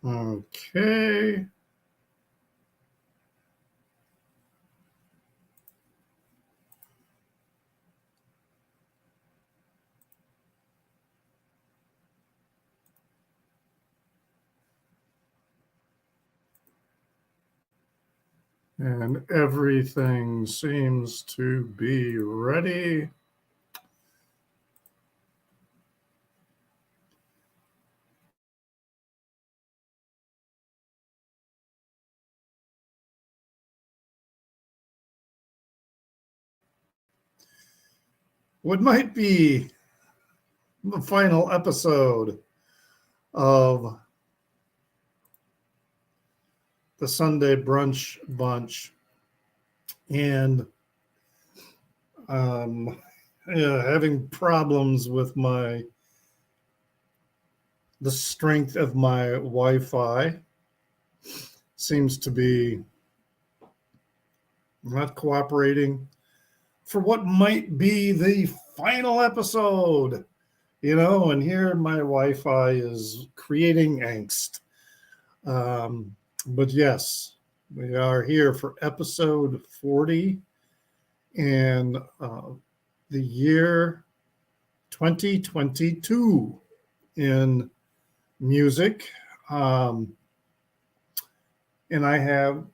Okay. And everything seems to be ready. What might be the final episode of the Sunday Brunch Bunch. And having problems with the strength of my Wi-Fi seems to be not cooperating for what might be the final episode, and here my Wi-Fi is creating angst. But yes, we are here for episode 40 and the year 2022 in music. And I have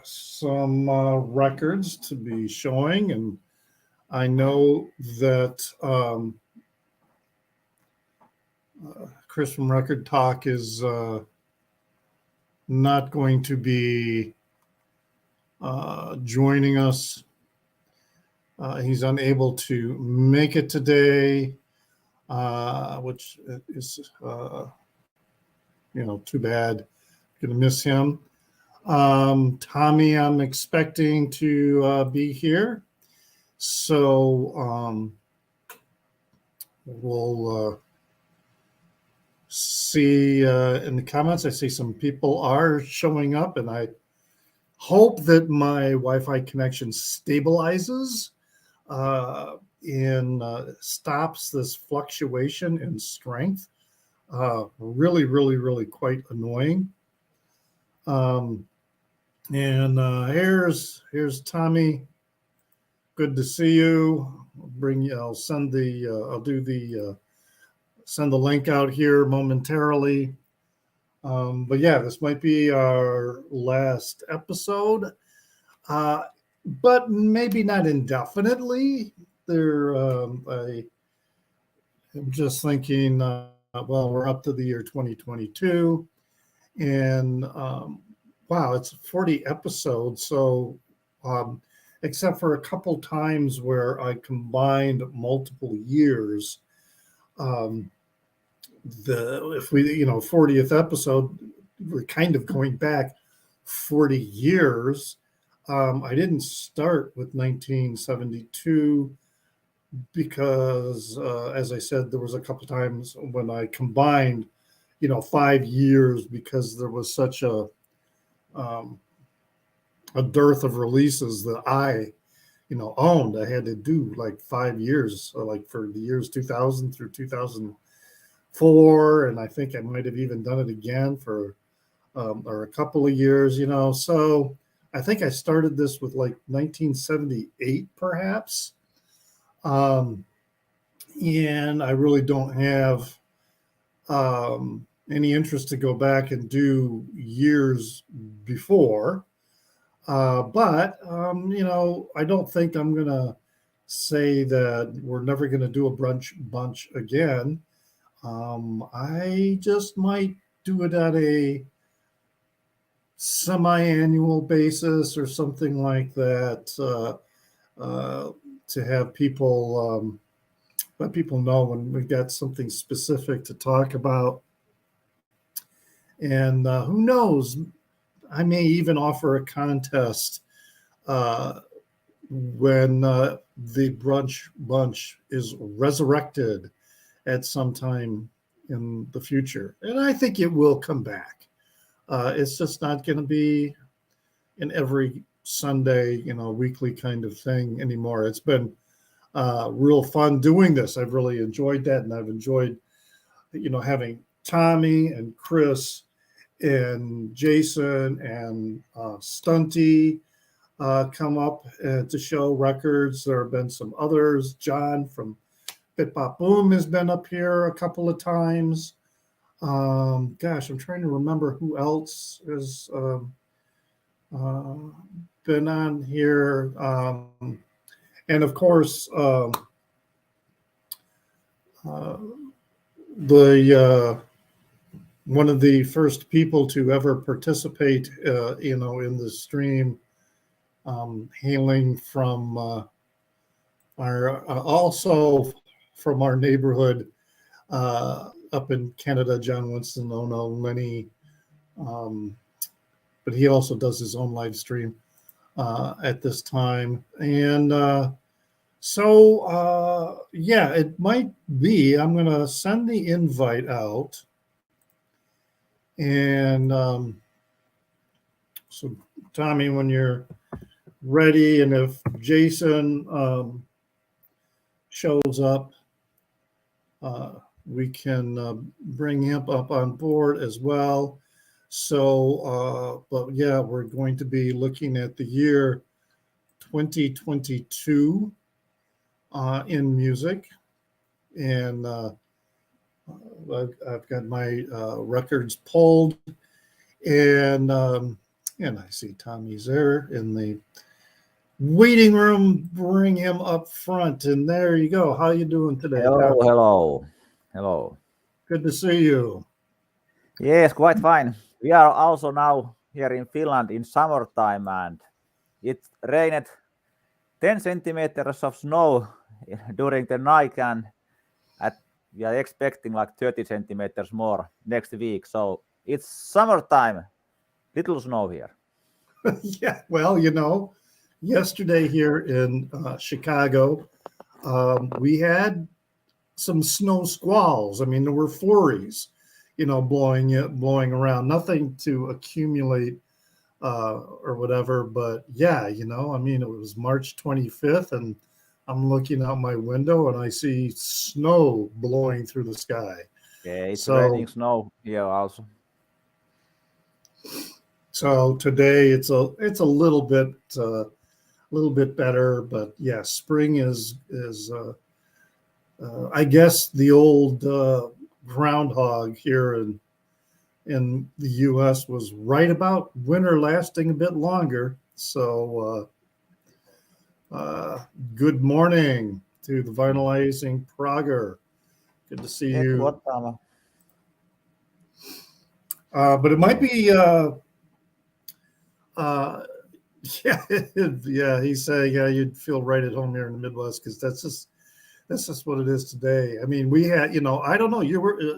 some records to be showing, and I know that Chris from Record Talk is not going to be joining us. He's unable to make it today, which is, too bad. Going to miss him. Tommy, I'm expecting to be here. So we'll see in the comments. I see some people are showing up, and I hope that my Wi-Fi connection stabilizes and stops this fluctuation in strength. Really, really, really quite annoying. And here's Tommy. Good to see you. I'll send the link out here momentarily. But yeah, this might be our last episode, but maybe not indefinitely. I'm just thinking, well, we're up to the year 2022, and wow, it's 40 episodes. So, except for a couple times where I combined multiple years, if we 40th episode, we're kind of going back 40 years. I didn't start with 1972 because, as I said, there was a couple times when I combined 5 years because there was such a dearth of releases that I owned. I had to do like 5 years, so like for the years 2000 through 2004, and I think I might have even done it again for or a couple of years. So I think I started this with like 1978 perhaps, and I really don't have any interest to go back and do years before. But I don't think I'm going to say that we're never going to do a brunch bunch again. I just might do it at a semi-annual basis or something like that, to have people let people know when we got something specific to talk about. And who knows, I may even offer a contest when the Brunch Bunch is resurrected at some time in the future. And I think it will come back. It's just not going to be an every Sunday, weekly kind of thing anymore. It's been real fun doing this. I've really enjoyed that. And I've enjoyed, having Tommy and Chris and Jason and Stunty come up to show records. There have been some others. John from Bit Bop Boom has been up here a couple of times. Gosh, I'm trying to remember who else has been on here. And of course, the one of the first people to ever participate, in the stream, hailing from our also from our neighborhood up in Canada, John Winston Ono Lenny, but he also does his own live stream at this time. And yeah, it might be. I'm going to send the invite out. And so, Tommy, when you're ready, and if Jason shows up, we can bring him up on board as well. So, but yeah, we're going to be looking at the year 2022 in music. And I've got my records pulled, and I see Tommy's there in the waiting room. Bring him up front, and there you go. How you doing today? Hello. Good to see you. Yes, quite fine. We are also now here in Finland in summertime, and it rained 10 centimeters of snow during the night, and we are expecting like 30 centimeters more next week. So it's summertime, little snow here. Yeah, well, yesterday here in Chicago, we had some snow squalls. I mean, there were flurries, blowing around. Nothing to accumulate or whatever. But yeah, I mean, it was March 25th, and I'm looking out my window and I see snow blowing through the sky. Yeah, it's raining snow here also. So today it's a little bit better, but yeah, spring is I guess the old groundhog here in the U.S. was right about winter lasting a bit longer. So good morning to the Vinylizing Prager. Good to see you. But it might be yeah, he's saying you'd feel right at home here in the Midwest, because that's just what it is today. I mean, we had, I don't know,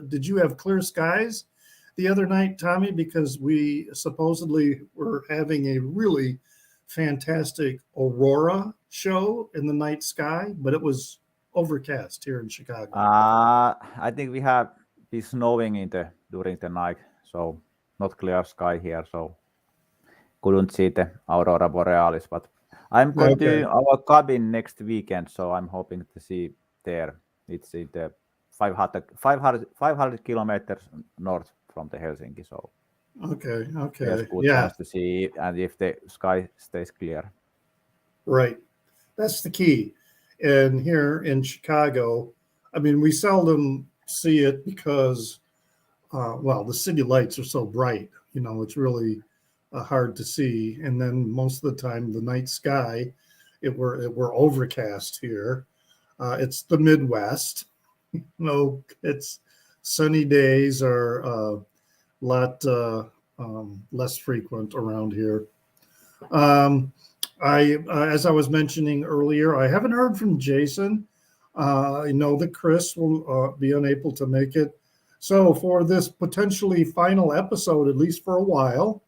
did you have clear skies the other night, Tommy? Because we supposedly were having a really fantastic aurora show in the night sky, but it was overcast here in Chicago. I think we have been snowing during the night, so not clear sky here, so couldn't see the aurora borealis. But I'm going to our cabin next weekend, so I'm hoping to see there. It's in the 500 kilometers north from the Helsinki, so okay, there's good chance to see, and if the sky stays clear. Right, that's the key. And here in Chicago, I mean, we seldom see it because, the city lights are so bright. It's really hard to see. And then most of the time, the night sky, we're overcast here. It's the Midwest. It's sunny days are a lot less frequent around here. As I was mentioning earlier, I haven't heard from Jason. I know that Chris will be unable to make it. So for this potentially final episode, at least for a while,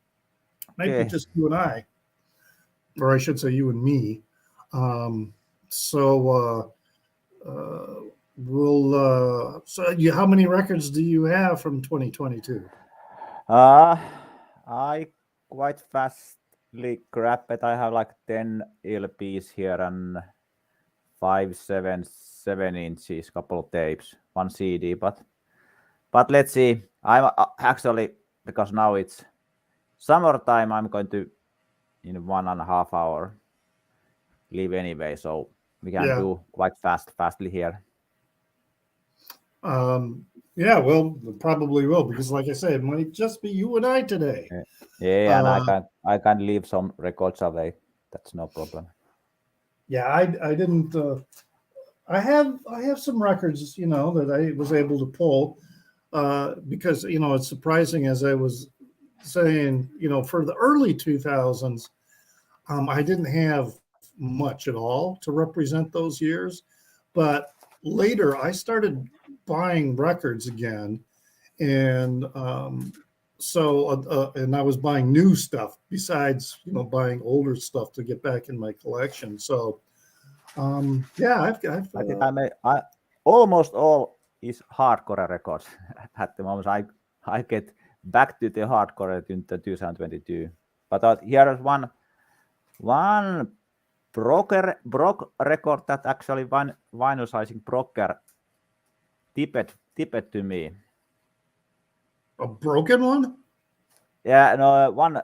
might be just you and I, or I should say you and me. How many records do you have from 2022? I quite fastly grab it. I have like 10 LPs here and 5, 7 inches, couple of tapes, one CD. But let's see. I'm actually because now it's summertime. I'm going to in 1.5 hour leave anyway, so we can do quite fastly here. Yeah, well, probably will, because like I said, it might just be you and I today. Yeah, and I can leave some records away. That's no problem. Yeah, I didn't. I have some records, that I was able to pull, because it's surprising, as I was saying, for the early 2000s, I didn't have much at all to represent those years, but later I started buying records again, and and I was buying new stuff besides buying older stuff to get back in my collection. So yeah, I've I think I almost all is hardcore records at the moment. I get back to the hardcore in 2022, but here is one Brock record that actually vinyl sizing Brocker tipped to me. A broken one? Yeah, no, one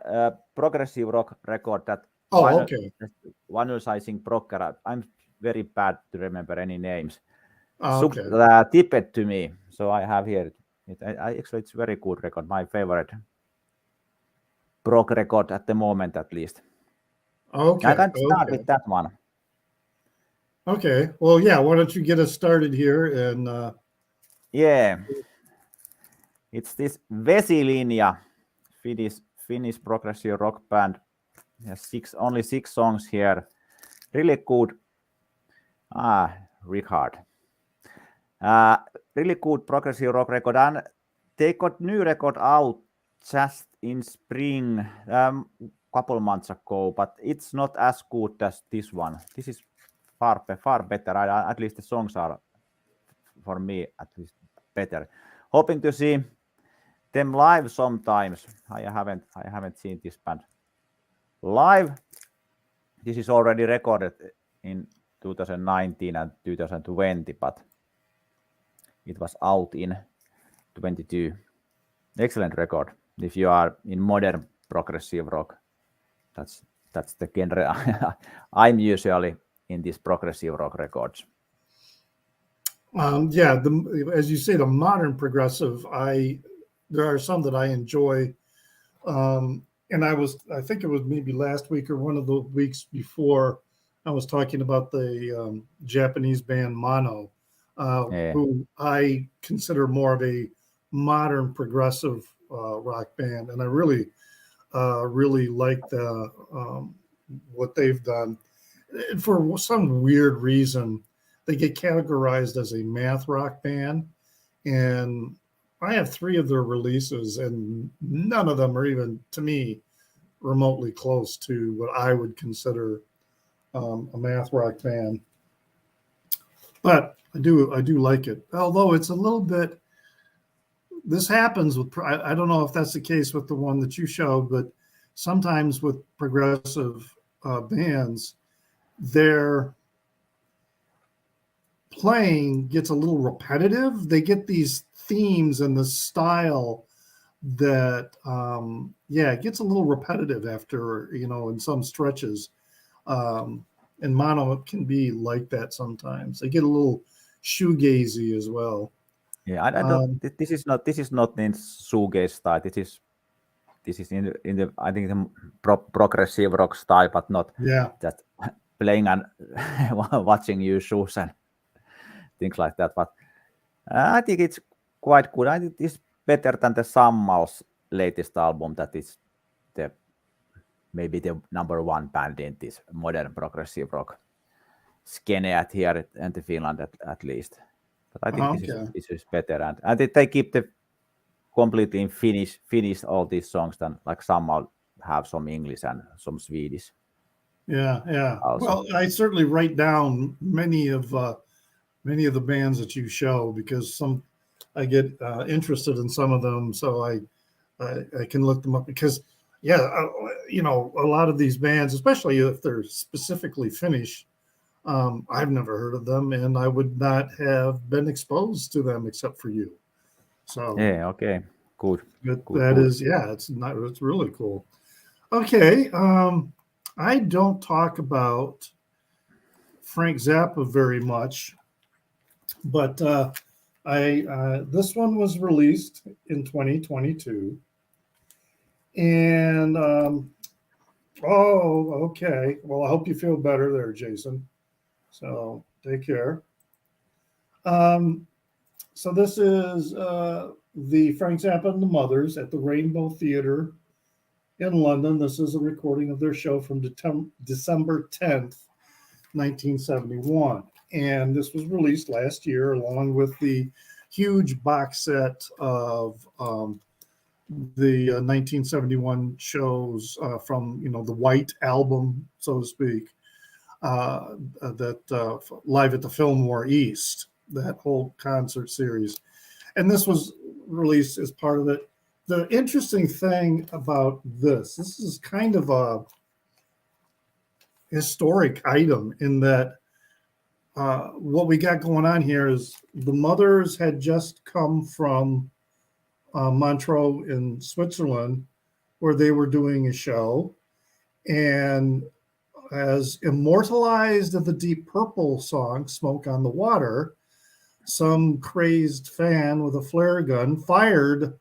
progressive rock record that vinyl sizing Brocker. I'm very bad to remember any names. Tipped to me, so I have here. Actually, it's very good record. My favorite Brock record at the moment, at least. Okay, I can start with that one. Okay, well, yeah. Why don't you get us started here? And yeah, it's this Vesilinja, Finnish progressive rock band. Only 6 songs here. Really good. Richard. Really good progressive rock record, and they got new record out just in spring, couple months ago, but it's not as good as this one. This is far better. At least the songs are, for me, at least better. Hoping to see them live sometimes. I haven't seen this band live. This is already recorded in 2019 and 2020, but it was out in 22. Excellent record. If you are in modern progressive rock, that's the genre I'm usually in these progressive rock records. Yeah, as you say, the modern progressive, there are some that I enjoy. And I think it was maybe last week or one of the weeks before, I was talking about the Japanese band Mono, who I consider more of a modern progressive rock band, and I really like what they've done. And for some weird reason, they get categorized as a math rock band, and I have 3 of their releases, and none of them are even, to me, remotely close to what I would consider a math rock band. But I do like it, although it's a little bit. This happens with. I don't know if that's the case with the one that you showed, but sometimes with progressive bands, their playing gets a little repetitive. They get these themes and the style that it gets a little repetitive after, in some stretches, and Mono can be like that sometimes. They get a little shoegazy as well. Yeah, I don't. This is not in shoegaze style. This is in the I think the progressive rock style, but not just playing and watching you shoes and things like that. But I think it's quite good. I think it's better than the Sammal's latest album. That is maybe the number 1 band in this modern progressive rock scene here in Finland at least. But I think this is better, and I think they keep the completely in Finnish all these songs. Then like Sammal have some English and some Swedish. Yeah. Also. Well, I certainly write down many of the bands that you show, because I get interested in some of them, so I can look them up, because a lot of these bands, especially if they're specifically Finnish, I've never heard of them, and I would not have been exposed to them except for you. So yeah, okay. Good. That is, yeah, it's really cool. Okay. I don't talk about Frank Zappa very much, but this one was released in 2022, and oh, okay. Well, I hope you feel better there, Jason. So take care. Um, so this is the Frank Zappa and the Mothers at the Rainbow Theatre in London. This is a recording of their show from December 10th, 1971. And this was released last year along with the huge box set of the 1971 shows from, the White Album, so to speak, that Live at the Fillmore East, that whole concert series. And this was released as part of it. The interesting thing about this is kind of a historic item in that what we got going on here is the Mothers had just come from Montreux in Switzerland, where they were doing a show, and as immortalized of the Deep Purple song "Smoke on the Water," some crazed fan with a flare gun fired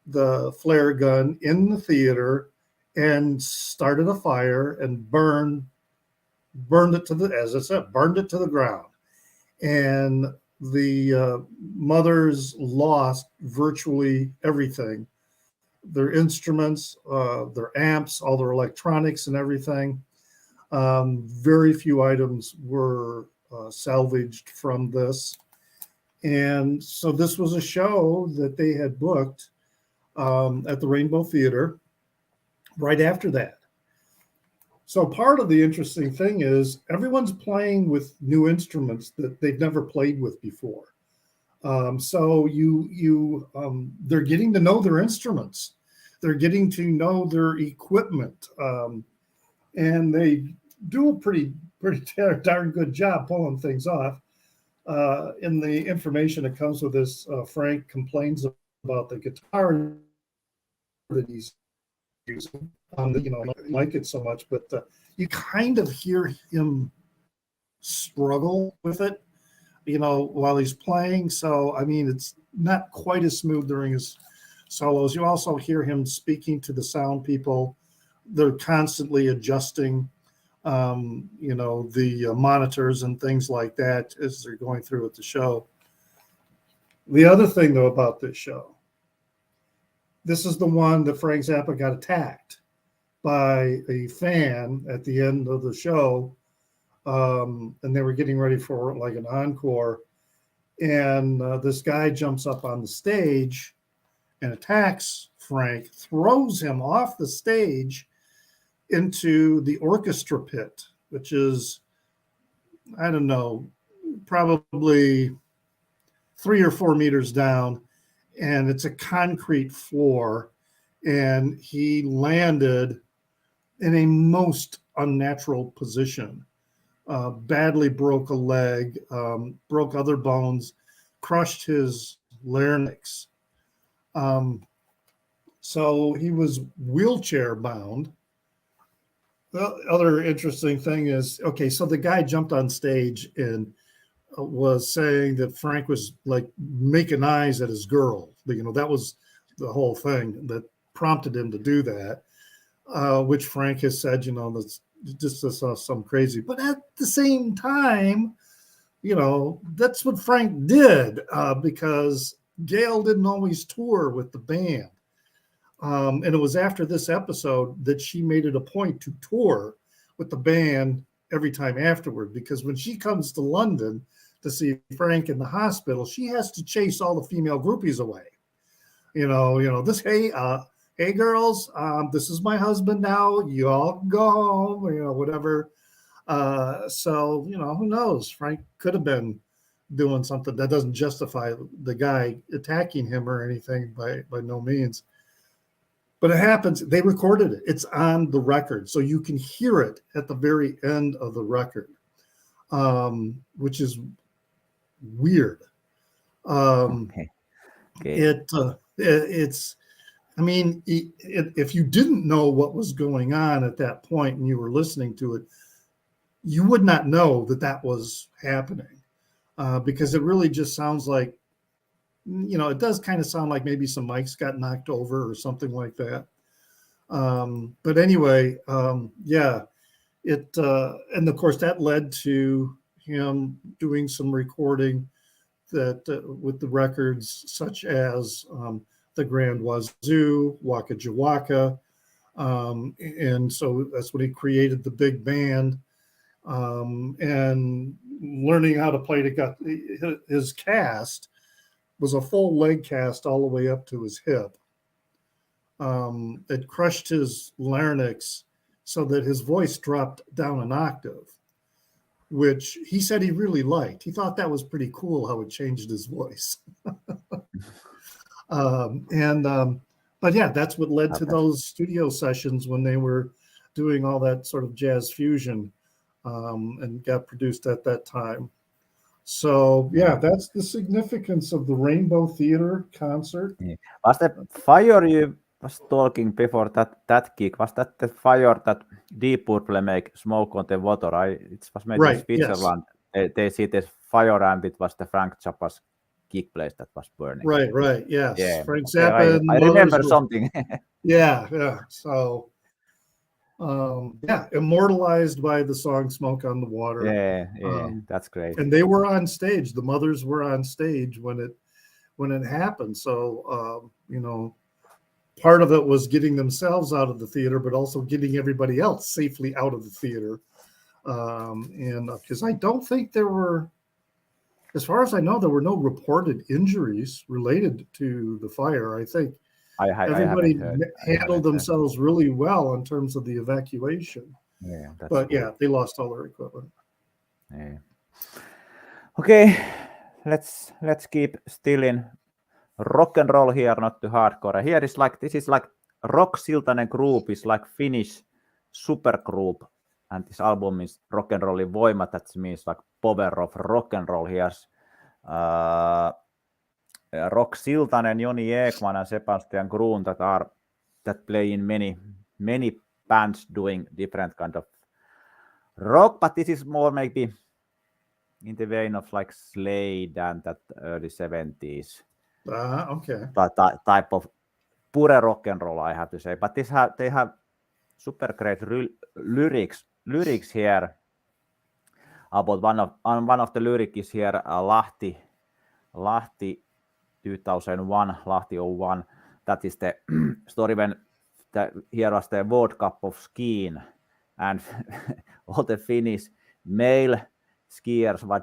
the flare gun in the theater and started a fire and burned it to the ground. And the Mothers lost virtually everything, their instruments, their amps, all their electronics and everything. Very few items were salvaged from this. And so this was a show that they had booked at the Rainbow Theatre right after that. So part of the interesting thing is everyone's playing with new instruments that they've never played with before. So they're getting to know their instruments. They're getting to know their equipment. And they do a pretty darn good job pulling things off. In the information that comes with this, Frank complains about the guitar that he's using. Like it so much, but you kind of hear him struggle with it, while he's playing. So, I mean, it's not quite as smooth during his solos. You also hear him speaking to the sound people. They're constantly adjusting, the monitors and things like that as they're going through with the show. The other thing, though, about this show, this is the one that Frank Zappa got attacked by a fan at the end of the show, and they were getting ready for like an encore, and this guy jumps up on the stage and attacks Frank, throws him off the stage into the orchestra pit, which is, I don't know, probably 3 or 4 meters down, and it's a concrete floor, and he landed in a most unnatural position, badly broke a leg, broke other bones, crushed his larynx. So he was wheelchair bound. The other interesting thing is, okay, so the guy jumped on stage and was saying that Frank was like making eyes at his girl. That was the whole thing that prompted him to do that. Which Frank has said, that's just some crazy. But at the same time, that's what Frank did because Gail didn't always tour with the band. And it was after this episode that she made it a point to tour with the band every time afterward, because when she comes to London to see Frank in the hospital, she has to chase all the female groupies away. Hey girls, this is my husband now. You all go home, whatever. So, who knows? Frank could have been doing something that doesn't justify the guy attacking him or anything by no means. But it happens. They recorded it. It's on the record. So you can hear it at the very end of the record, which is weird. Okay. It's, I mean, if you didn't know what was going on at that point and you were listening to it, you would not know that that was happening, because it really just sounds like, it does kind of sound like maybe some mics got knocked over or something like that. But anyway, yeah, and of course that led to him doing some recording that with the records such as the Calvinwazoo, Waka Jawaka, and so that's when he created the big band, and learning how to play his cast was a full leg cast all the way up to his hip. It crushed his larynx so that his voice dropped down an octave, which he said he really liked. He thought that was pretty cool how it changed his voice. But yeah, that's what led to those studio sessions when they were doing all that sort of jazz fusion, and got produced at that time. So yeah, that's the significance of the Rainbow Theater concert. Was the fire you was talking before that gig, was that the fire that Deep Purple make Smoke on the Water? It was made in Switzerland. Yes. They see this fire, and it was the Frank Zappa's gig place that was burning. Right, yes. Yeah. Frank Zappa. I remember something. Yeah. So immortalized by the song Smoke on the Water. Yeah, that's great. And they were on stage. The mothers were on stage when it happened. So part of it was getting themselves out of the theater, but also getting everybody else safely out of the theater. And because I don't think there were, as far as I know, there were no reported injuries related to the fire. I think everybody handled themselves really well in terms of the evacuation. Yeah, but cool. They lost all their equipment. Yeah. Okay, let's keep still in rock and roll here, not too hardcore. Here is this is like Rock Siltanen group is like Finnish super group, and this album is Rock and Rollin voima. That means like power of rock and roll. Here's Rock Siltanen, Joni Ekman, and Sebastian Grun that play in many bands doing different kind of rock, but this is more maybe in the vein of like Slade and that early 70s. Okay. Type of pure rock and roll, I have to say. But they have super great lyrics here. About one of the lyrics here, Lahti 2001, Lahti 01. That is the story when here was the World Cup of skiing, and all the Finnish male skiers were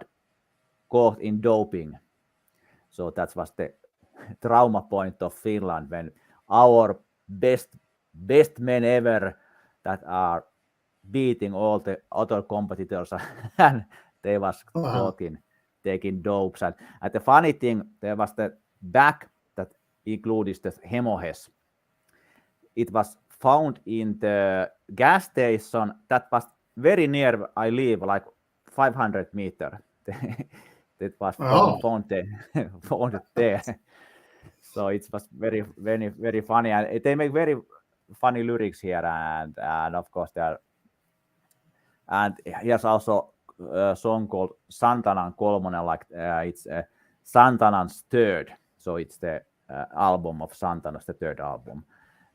caught in doping. So that was the trauma point of Finland when our best men ever that are beating all the other competitors and they was caught in taking dopes. And the funny thing, there was the bag that included the hemohes. It was found in the gas station that was very near I live, like 500 meters. It was found there. So it was very, very, very funny. And they make very funny lyrics here. And of course, there. And here's also a song called Santanan Kolmonen, like it's Santanan's third. So it's the album of Santana's, the third album.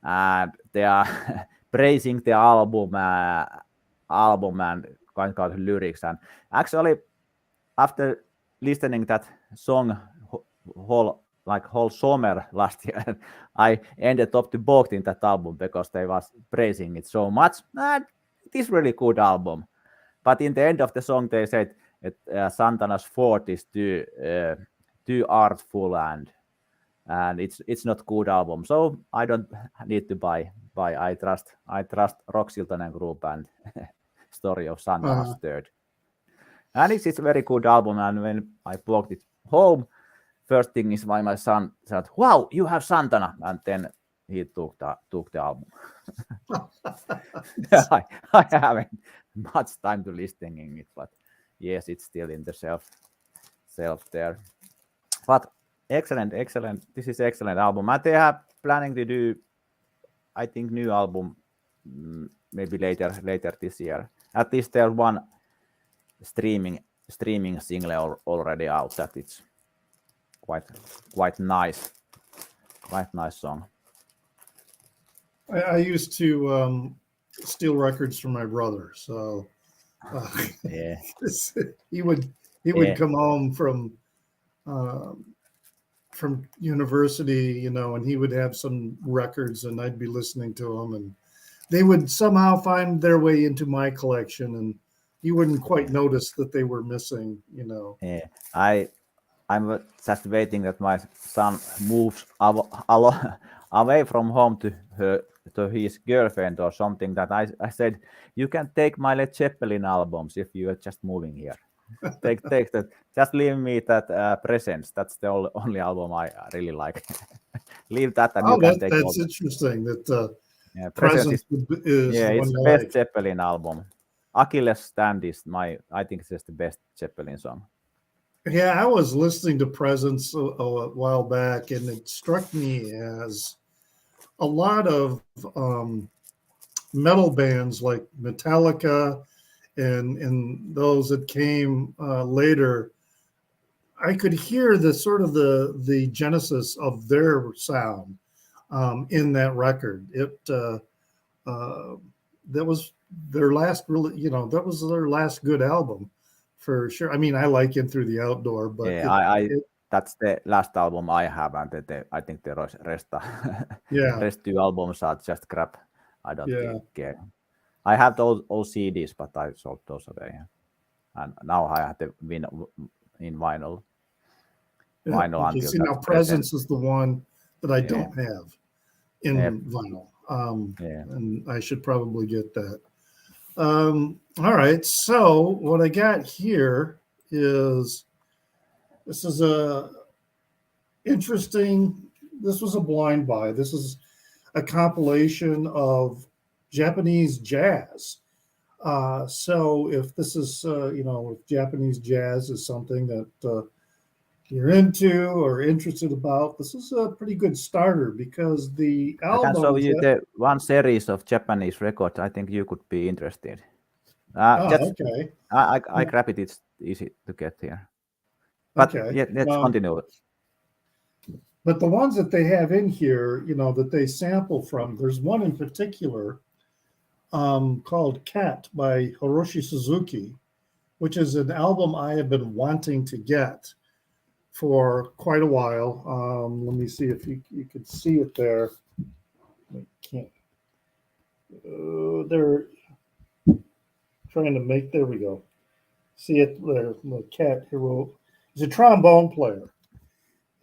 And they are praising the album and kind of lyrics. And actually, after listening that song whole summer last year, I ended up to both in that album because they was praising it so much. And it is really good album. But in the end of the song, they said Santana's fourth is too artful and it's not good album. So I don't need to buy. I trust Rock Siltanen group and story of Santana's third. And it's a very good album. And when I brought it home, first thing is why my son said, "Wow, you have Santana," and then he took the album. I haven't much time to listening it, but yes, it's still in the shelf there. But Excellent. This is excellent album. And they are planning to do, I think, new album maybe later this year. At least there's one streaming single already out that it's quite nice song. I used to steal records from my brother, so Yeah. he would come home from university, and he would have some records, and I'd be listening to them, and they would somehow find their way into my collection, and you wouldn't quite notice that they were missing. Yeah, I'm just waiting that my son moves away from home to his girlfriend or something. That I said, you can take my Led Zeppelin albums if you are just moving here. take that. Just leave me that Presence. That's the only album I really like. Leave that, and you can take. That's interesting. That Presence is it's the best Zeppelin album. Achilles Stand is I think it's the best Zeppelin song. Yeah, I was listening to Presence a while back, and it struck me as a lot of metal bands like Metallica and those that came later. I could hear the sort of the genesis of their sound in that record. That was their last that was their last good album for sure. I mean, I like In Through the Outdoor, but that's the last album I have, and I think the rest two albums are just crap. I don't care. I have those old CDs, but I sold those away, and now I have to win in vinyl. See, now Presence is the one that I don't have in vinyl. And I should probably get that. All right. So what I got here is this was a blind buy. This is a compilation of Japanese jazz. So if this is, if Japanese jazz is something that you're into or interested about, this is a pretty good starter because the album. I can show you the one series of Japanese records. I think you could be interested. Okay. I grab it. It's easy to get here. But let's continue. But the ones that they have in here, that they sample from, there's one in particular called Cat by Hiroshi Suzuki, which is an album I have been wanting to get for quite a while. Let me see if you can see it there. I can't. They're trying to make. There we go. See it there. The Cat Hero. He's a trombone player,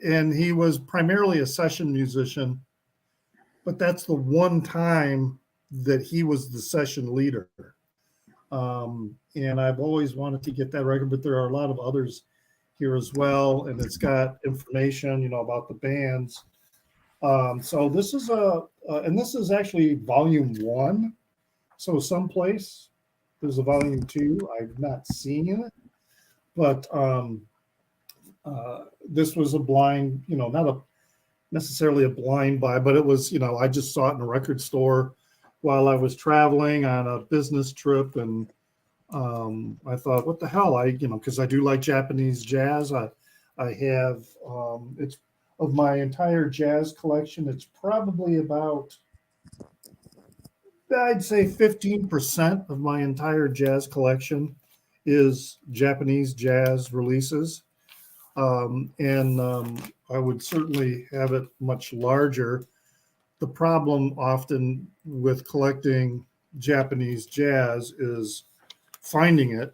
and he was primarily a session musician. But that's the one time that he was the session leader. And I've always wanted to get that record, but there are a lot of others here as well, and it's got information, about the bands. So this is and this is actually volume 1. So someplace there's a volume 2. I've not seen it, but this was a blind, not necessarily a blind buy, but it was, I just saw it in a record store while I was traveling on a business trip, and I thought, what the hell? Because I do like Japanese jazz. I have it's of my entire jazz collection. It's probably about, I'd say 15% of my entire jazz collection is Japanese jazz releases, and I would certainly have it much larger. The problem often with collecting Japanese jazz is finding it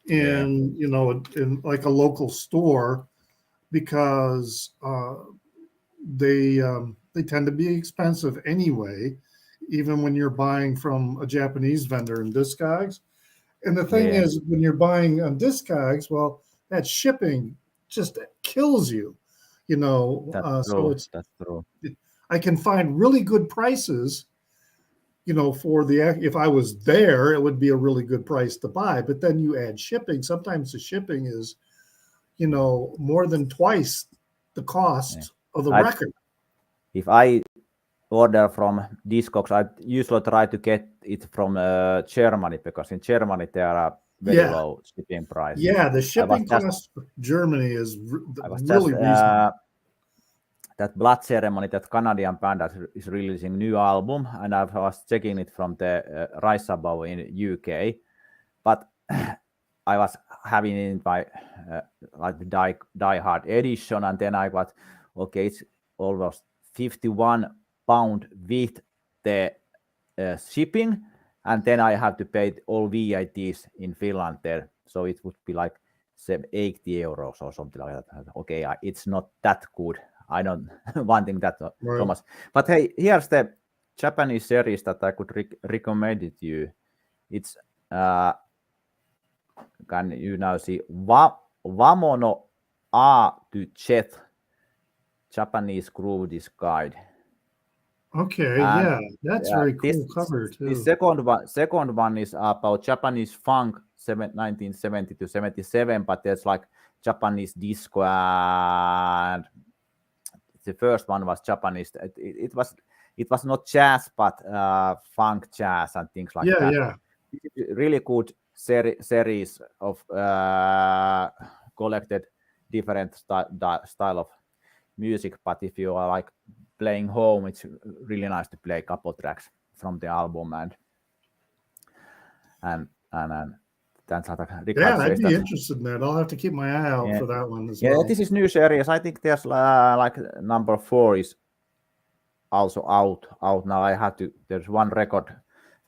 in like a local store, because they tend to be expensive anyway, even when you're buying from a Japanese vendor in Discogs. And the thing is, when you're buying on Discogs, well, that shipping just kills you, That's true. That's true. I can find really good prices, for if I was there, it would be a really good price to buy. But then you add shipping. Sometimes the shipping is, more than twice the cost of the I- record. If I order from Discogs, I usually try to get it from Germany, because in Germany there are very low shipping prices. Yeah, the shipping cost for Germany is really reasonable. That Blood Ceremony, that Canadian band that is releasing new album, and I was checking it from the Rise Above in UK, but I was having it in my like the Die Hard edition, and then I got, okay, it's almost £51 with the shipping, and then I have to pay all VITs in Finland there, so it would be like 80 euros or something like that. Okay, it's not that good. I don't wanting that so much. But hey, here's the Japanese series that I could recommend it to you. It's can you now see Wamono A to Jet, Japanese Groove Guide. Okay, and that's very cool cover too. The second one is about Japanese funk 1970 to 77, but there's like Japanese disco, and the first one was Japanese. It was not jazz, but funk jazz and things like that. Yeah. Really good series of collected different style of music. But if you are like playing home, it's really nice to play a couple tracks from the album and that's how I'd be interested in that. I'll have to keep my eye out for that one as well. This is new series. I think there's like number 4 is also out now. There's one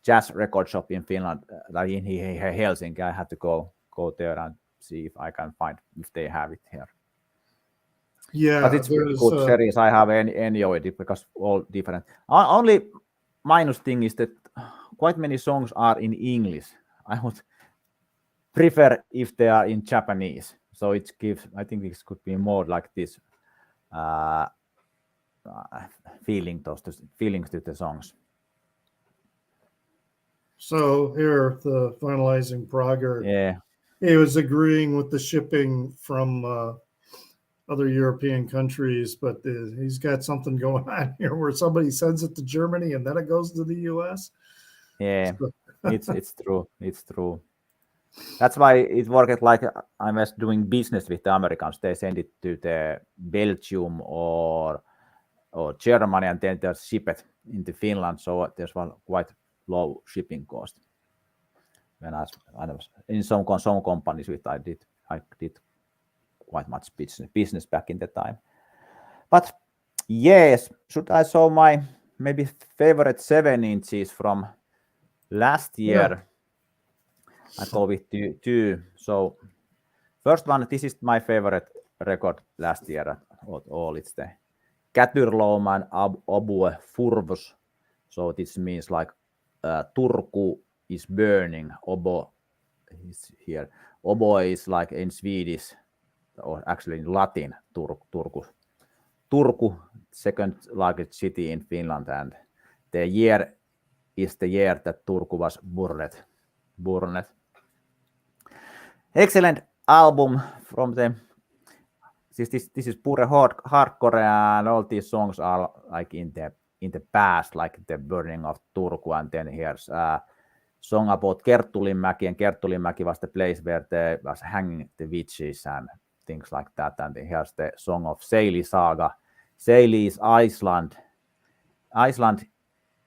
jazz record shop in Finland, like in Helsinki. I have to go there and see if I can find if they have it here. Yeah, but it's really good series. I have enjoyed it because all different. Only minus thing is that quite many songs are in English. I would prefer if they are in Japanese. So it gives, I think this could be more like this feelings to the songs. So here, the finalizing Prager. Yeah. He was agreeing with the shipping from other European countries, but he's got something going on here where somebody sends it to Germany and then it goes to the US. Yeah, it's true. It's true. That's why it worked like I was doing business with the Americans. They send it to the Belgium or Germany, and then they ship it into Finland. So there's one quite low shipping cost. When I was in some companies with I did quite much business back in the time. But yes, should I show my maybe favorite 7 inches from last year? Yeah. I go with two. So first one, this is my favorite record last year at all. It's the Kätyrlouman Abue Furvus. So this means like Turku is burning. Obo is here. Obo is like in Swedish, or actually in Latin, Turku, second largest city in Finland, and the year is the year that Turku was burned. Excellent album from the. This is pure hardcore, and all these songs are like in the past, like the burning of Turku, and then here's a song about Kerttulinmäki, and Kerttulinmäki was the place where they was hanging the witches and things like that. And here's the song of Seili Saga. Seili is Iceland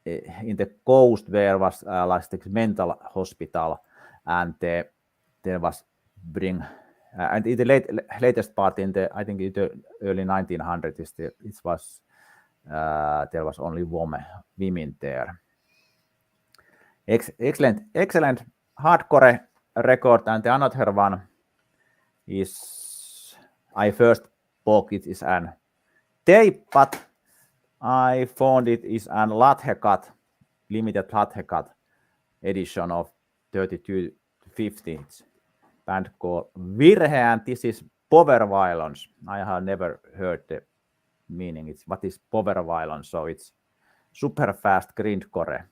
in the coast where was like the mental hospital, and there was and in the latest part in the, I think in the early 1900s, there was only women there. Excellent hardcore record, and the another one is I first bought it is an tape, but I found it is an limited Lathe-cut edition of 32-50. Band called Virhe, and this is power violence. I have never heard the meaning. What is power violence? So it's super fast grindcore.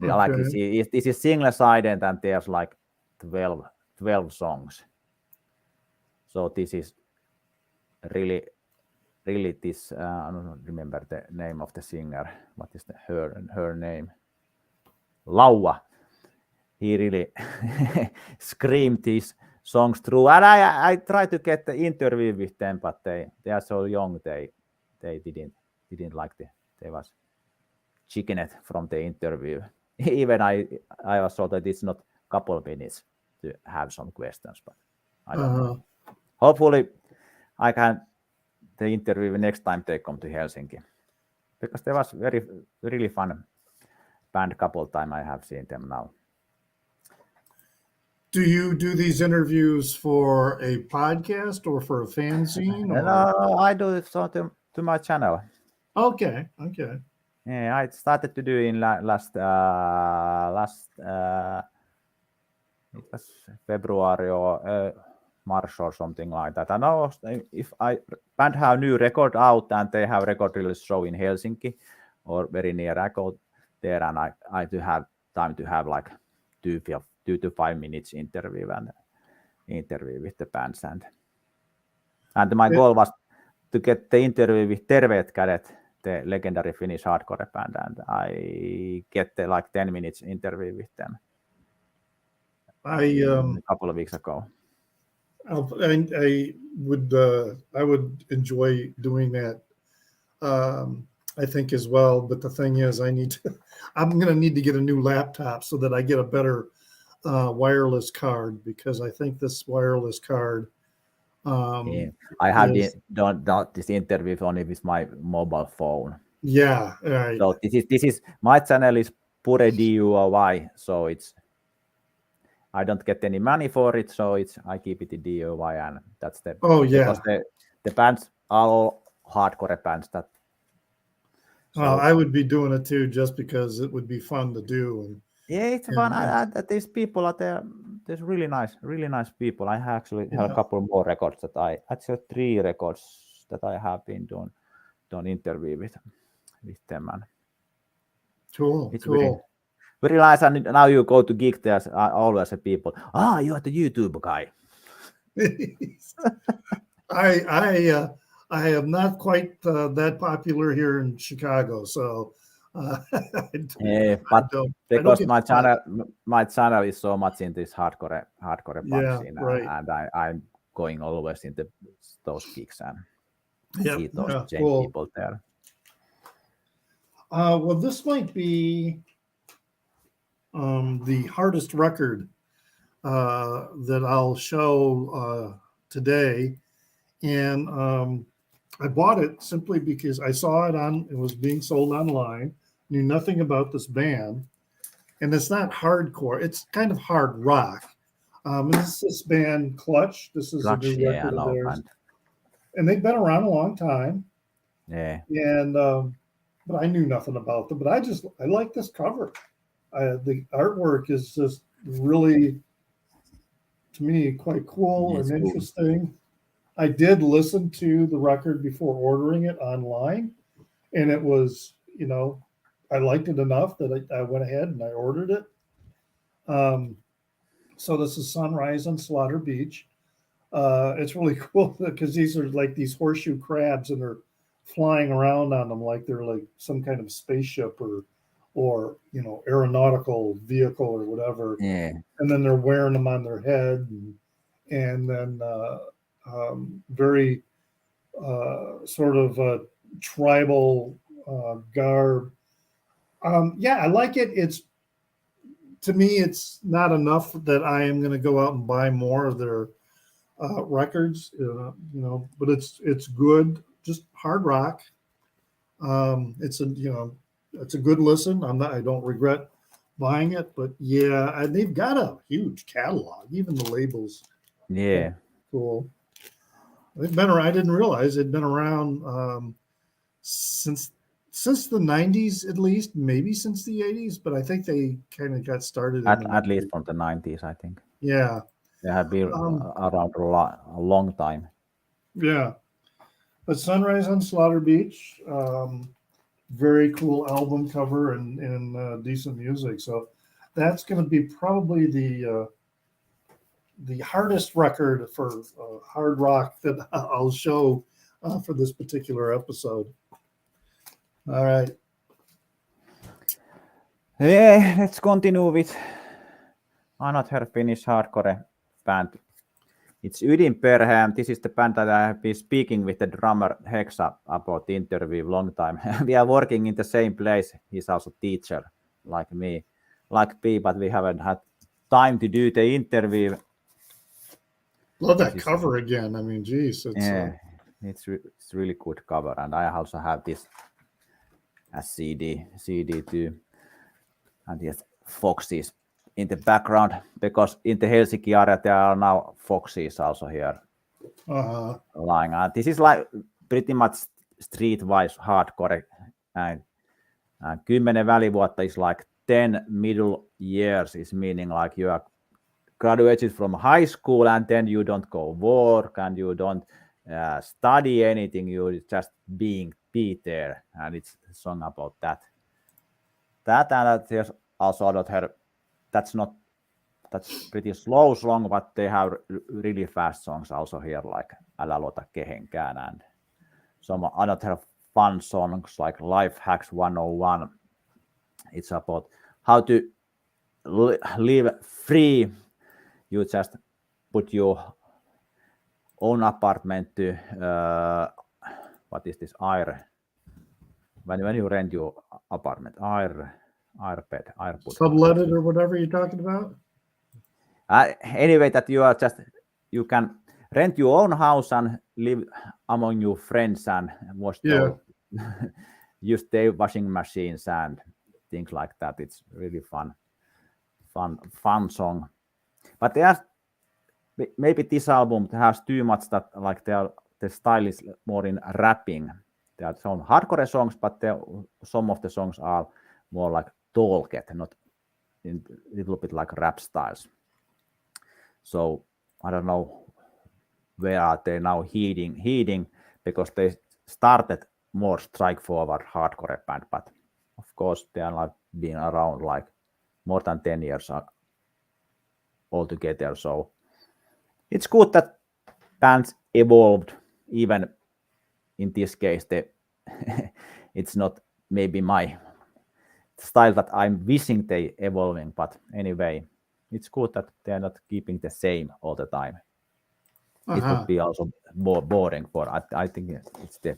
Okay. Like this is single-sided, and there's like 12 songs. So this is really really this. I don't remember the name of the singer. What is her name? Laua. He really screamed these songs through, and I tried to get the interview with them, but they are so young. They didn't like they was chickened from the interview. Even I was told that it's not couple of minutes to have some questions, but I don't know. Hopefully, I can the interview next time they come to Helsinki, because there was really fun band couple time I have seen them now. Do you do these interviews for a podcast or for a fanzine? Or? No, I do it so to my channel. Okay. Yeah, I started to do in last it was February or March or something like that. I know if band have new record out and they have record release show in Helsinki or very near, I go there and I do have time to have like 2 to 5 minutes interview with the bands and my goal was to get the interview with Terveet Kädet, the legendary Finnish hardcore band, and I get the like 10 minutes interview with them. A couple of weeks ago. I would enjoy doing that. I think as well, but the thing is, I'm going to need to get a new laptop so that I get a better wireless card, because I think this wireless card. I have done this interview only with my mobile phone. Yeah, right. So this is my channel is pure DIY, so I don't get any money for it, so I keep it in DIY, and that's the because the bands are all hardcore bands that. So, I would be doing it too, just because it would be fun to do. And it's fun. These people are there. There's really nice people. I actually have a couple more records that actually 3 records that I have been done interview with them. And cool. It's very nice. And now you go to gig, there's always people. You are the YouTube guy. I am not quite that popular here in Chicago, so because my channel is so much in this hardcore punk scene, and I'm going always into those gigs and see those same people there. Well, this might be the hardest record that I'll show today, and I bought it simply because I saw it was being sold online, knew nothing about this band, and it's not hardcore, it's kind of hard rock. This band Clutch. This is Clutch, a new record of theirs, and they've been around a long time. Yeah, and but I knew nothing about them, but I like this cover. The artwork is just really, to me, quite cool and interesting. I did listen to the record before ordering it online, and it was, I liked it enough that I went ahead and I ordered it. So this is Sunrise on Slaughter Beach. It's really cool because these are like these horseshoe crabs, and they're flying around on them like they're like some kind of spaceship or aeronautical vehicle or whatever. Yeah. And then they're wearing them on their head, and then very sort of tribal garb. I like it. To me, it's not enough that I am going to go out and buy more of their records, but it's good, just hard rock. It's a good listen. I don't regret buying it, but they've got a huge catalog, even the labels. Yeah. Cool. They've been around. I didn't realize they'd been around since the 90s, at least, maybe since the 80s, but I think they kind of got started at least from the 90s, I think. Yeah. They have been around a long time. Yeah. But Sunrise on Slaughter Beach, very cool album cover and decent music. So that's going to be probably the hardest record for hard rock that I'll show for this particular episode. All right. Yeah, let's continue with another Finnish hardcore band. It's Ydinperhe. This is the band that I have been speaking with the drummer Hexa about the interview long time. We are working in the same place. He's also teacher like me, but we haven't had time to do the interview. Love that cover again. I mean, geez, it's really good cover, and I also have this as CD too. And yes, foxes in the background, because in the Helsinki area there are now foxes also here lying. And this is like pretty much streetwise hardcore. And 10 välivuotta is like 10 middle years, is meaning like you are graduated from high school and then you don't go work and you don't study anything. You just be there, and it's a song about that. And there's also another. That's pretty slow song, but they have really fast songs also here, like Älä luota kehenkään, and some another fun songs like Life Hacks 101. It's about how to live free. You just put your own apartment to what is this air? When you rent your apartment, air sublet it or whatever you're talking about. Anyway, that you can rent your own house and live among your friends and use their washing machines and things like that. It's really fun song. But maybe this album has too much that like the style is more in rapping. There are some hardcore songs, but some of the songs are more like talket, not in a little bit like rap styles. So I don't know where are they now heading, because they started more strike-forward hardcore band, but of course they are like being around like more than 10 years altogether. So it's good that bands evolved, even in this case. It's not maybe my style that I'm wishing they evolving, but anyway, it's good that they're not keeping the same all the time. It would be also more boring I think it's the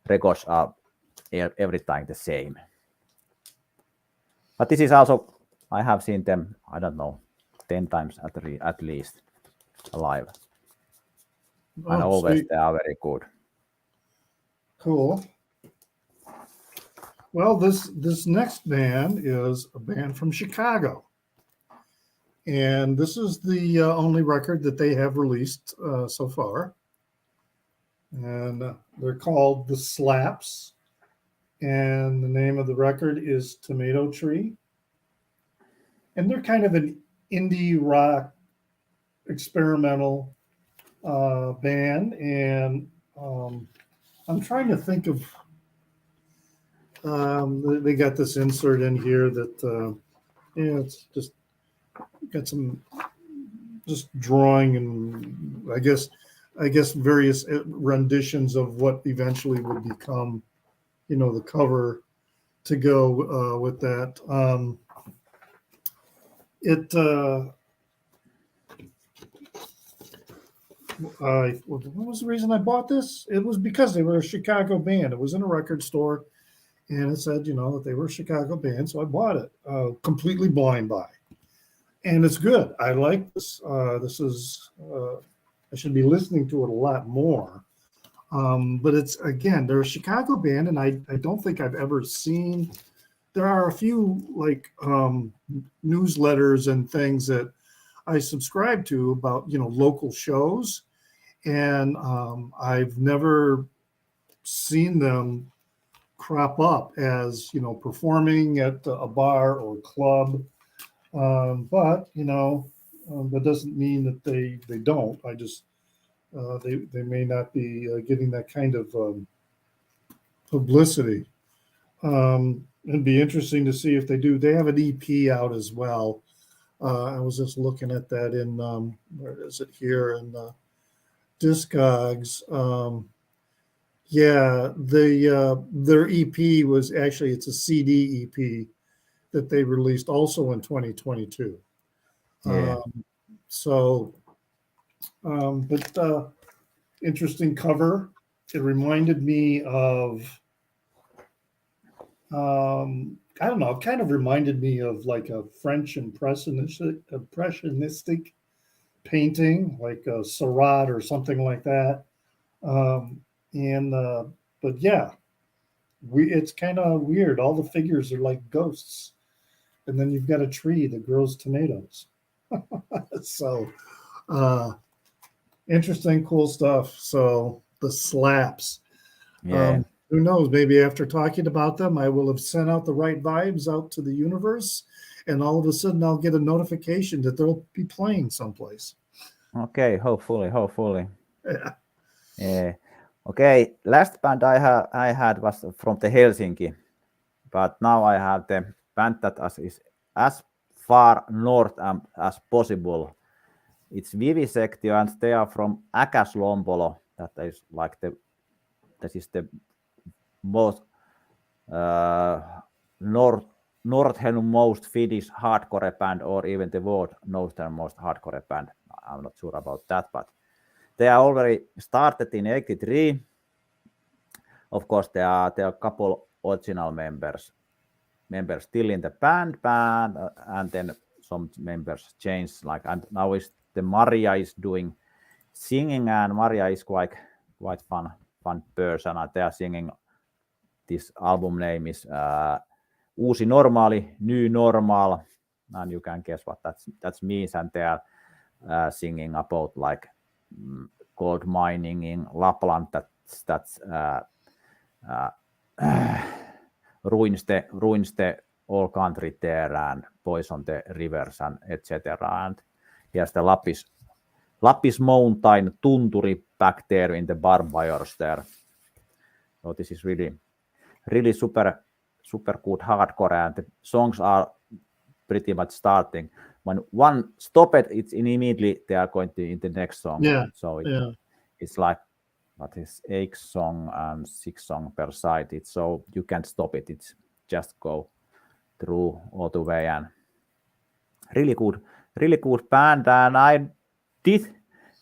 records are every time the same. But this is also, I have seen them, I don't know, 10 times at least live. And always sweet. They are very good. Cool. Well, this next band is a band from Chicago. And this is the only record that they have released so far. And they're called The Slaps. And the name of the record is Tomato Tree. And they're kind of an indie rock experimental band. And I'm trying to think of, they got this insert in here that, it's just got some just drawing and I guess various renditions of what eventually would become, the cover to go with that. What was the reason I bought this? It was because they were a Chicago band. It was in a record store, and it said, that they were a Chicago band, so I bought it completely blind buy. And it's good. I like this. This is, I should be listening to it a lot more. But it's, again, they're a Chicago band, and I don't think I've ever seen, there are a few like newsletters and things that I subscribe to about, local shows. And I've never seen them crop up as, performing at a bar or club. But that doesn't mean that they don't. I just they may not be getting that kind of publicity. It'd be interesting to see if they do. They have an EP out as well. I was just looking at that in where is it here in Discogs. Yeah, their EP was actually it's a CD EP that they released also in 2022. Yeah, So, but interesting cover. It reminded me of I don't know. It kind of reminded me of like a French impressionistic painting, like a Seurat or something like that. Um, and but yeah, it's kind of weird. All the figures are like ghosts, and then you've got a tree that grows tomatoes. So uh, interesting, cool stuff. So the slaps. yeah. Who knows? Maybe after talking about them, I will have sent out the right vibes out to the universe, and all of a sudden I'll get a notification that they'll be playing someplace. Okay, hopefully. Yeah. Yeah. Okay, last band I had was from the Helsinki, but now I have the band that is as far north as possible. It's Vivisektio, and they are from Äkäslompolo. That is the most uh, north northernmost Finnish hardcore band, or even the world northernmost hardcore band. I'm not sure about that, but they are already started in '83. Of course, there are a couple original members still in the band, and then some members changed. Like, and now is the Maria is doing singing, and Maria is quite fun person. And they are singing. This album name is Uusi Normaali, New Normal, and you can guess what that means. And they are singing about like gold mining in Lapland. That's ruins the all country there and poison the rivers and etc. And here's the Lapis Mountain tunturi back there in the barbarians there. So this is really super good hardcore, and the songs are pretty much starting. When one stop it's immediately they are going to in the next song. Yeah. So Yeah. it's like what is 8 song and 6 song per side. It's so you can't stop it. It's just go through all the way, and really good band. And I did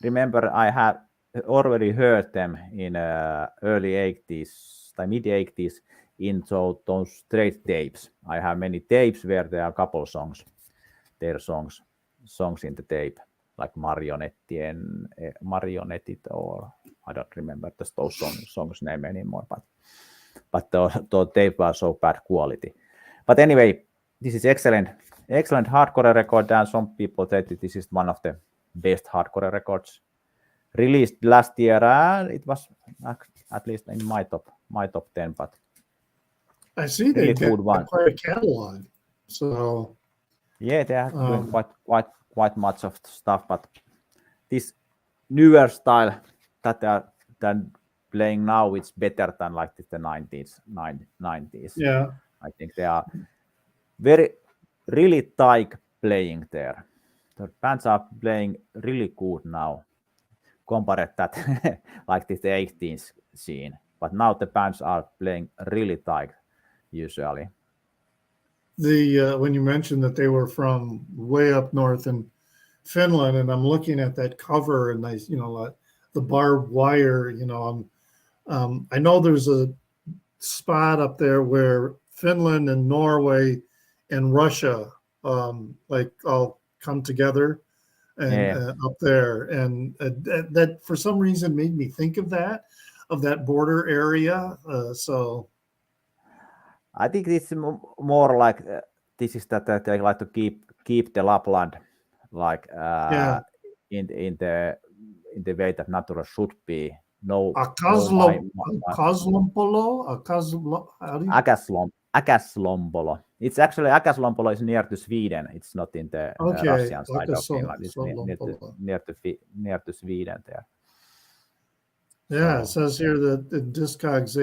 remember I had already heard them in early 80s, mid 80s in those straight tapes. I have many tapes where there are a couple songs, their songs in the tape, like Marionettit, or I don't remember those songs name anymore, but the tape was so bad quality. But anyway, this is excellent hardcore record, and some people say that this is one of the best hardcore records released last year, and it was at least in my top 10. But I see really they've got good one. quite a catalog. So yeah, they are doing quite much of stuff, but this newer style that they are then playing now, it's better than like the 90s. yeah. I think they are really tight playing there. The bands are playing really good now, compared that like the 18th scene. But now the bands are playing really tight usually. The when you mentioned that they were from way up north in Finland, and I'm looking at that cover, and the barbed wire. I know there's a spot up there where Finland and Norway and Russia like all come together and Yeah. up there, and that for some reason made me think of that border area. So I think it's more like this is that they like to keep the Lapland like yeah, in the way that nature should be. No, how do you? Äkäslompolo. It's actually Äkäslompolo is near to Sweden. It's not in the Okay, Russian side of Finland. It's near to Sweden there. Yeah, it says here that the Discogs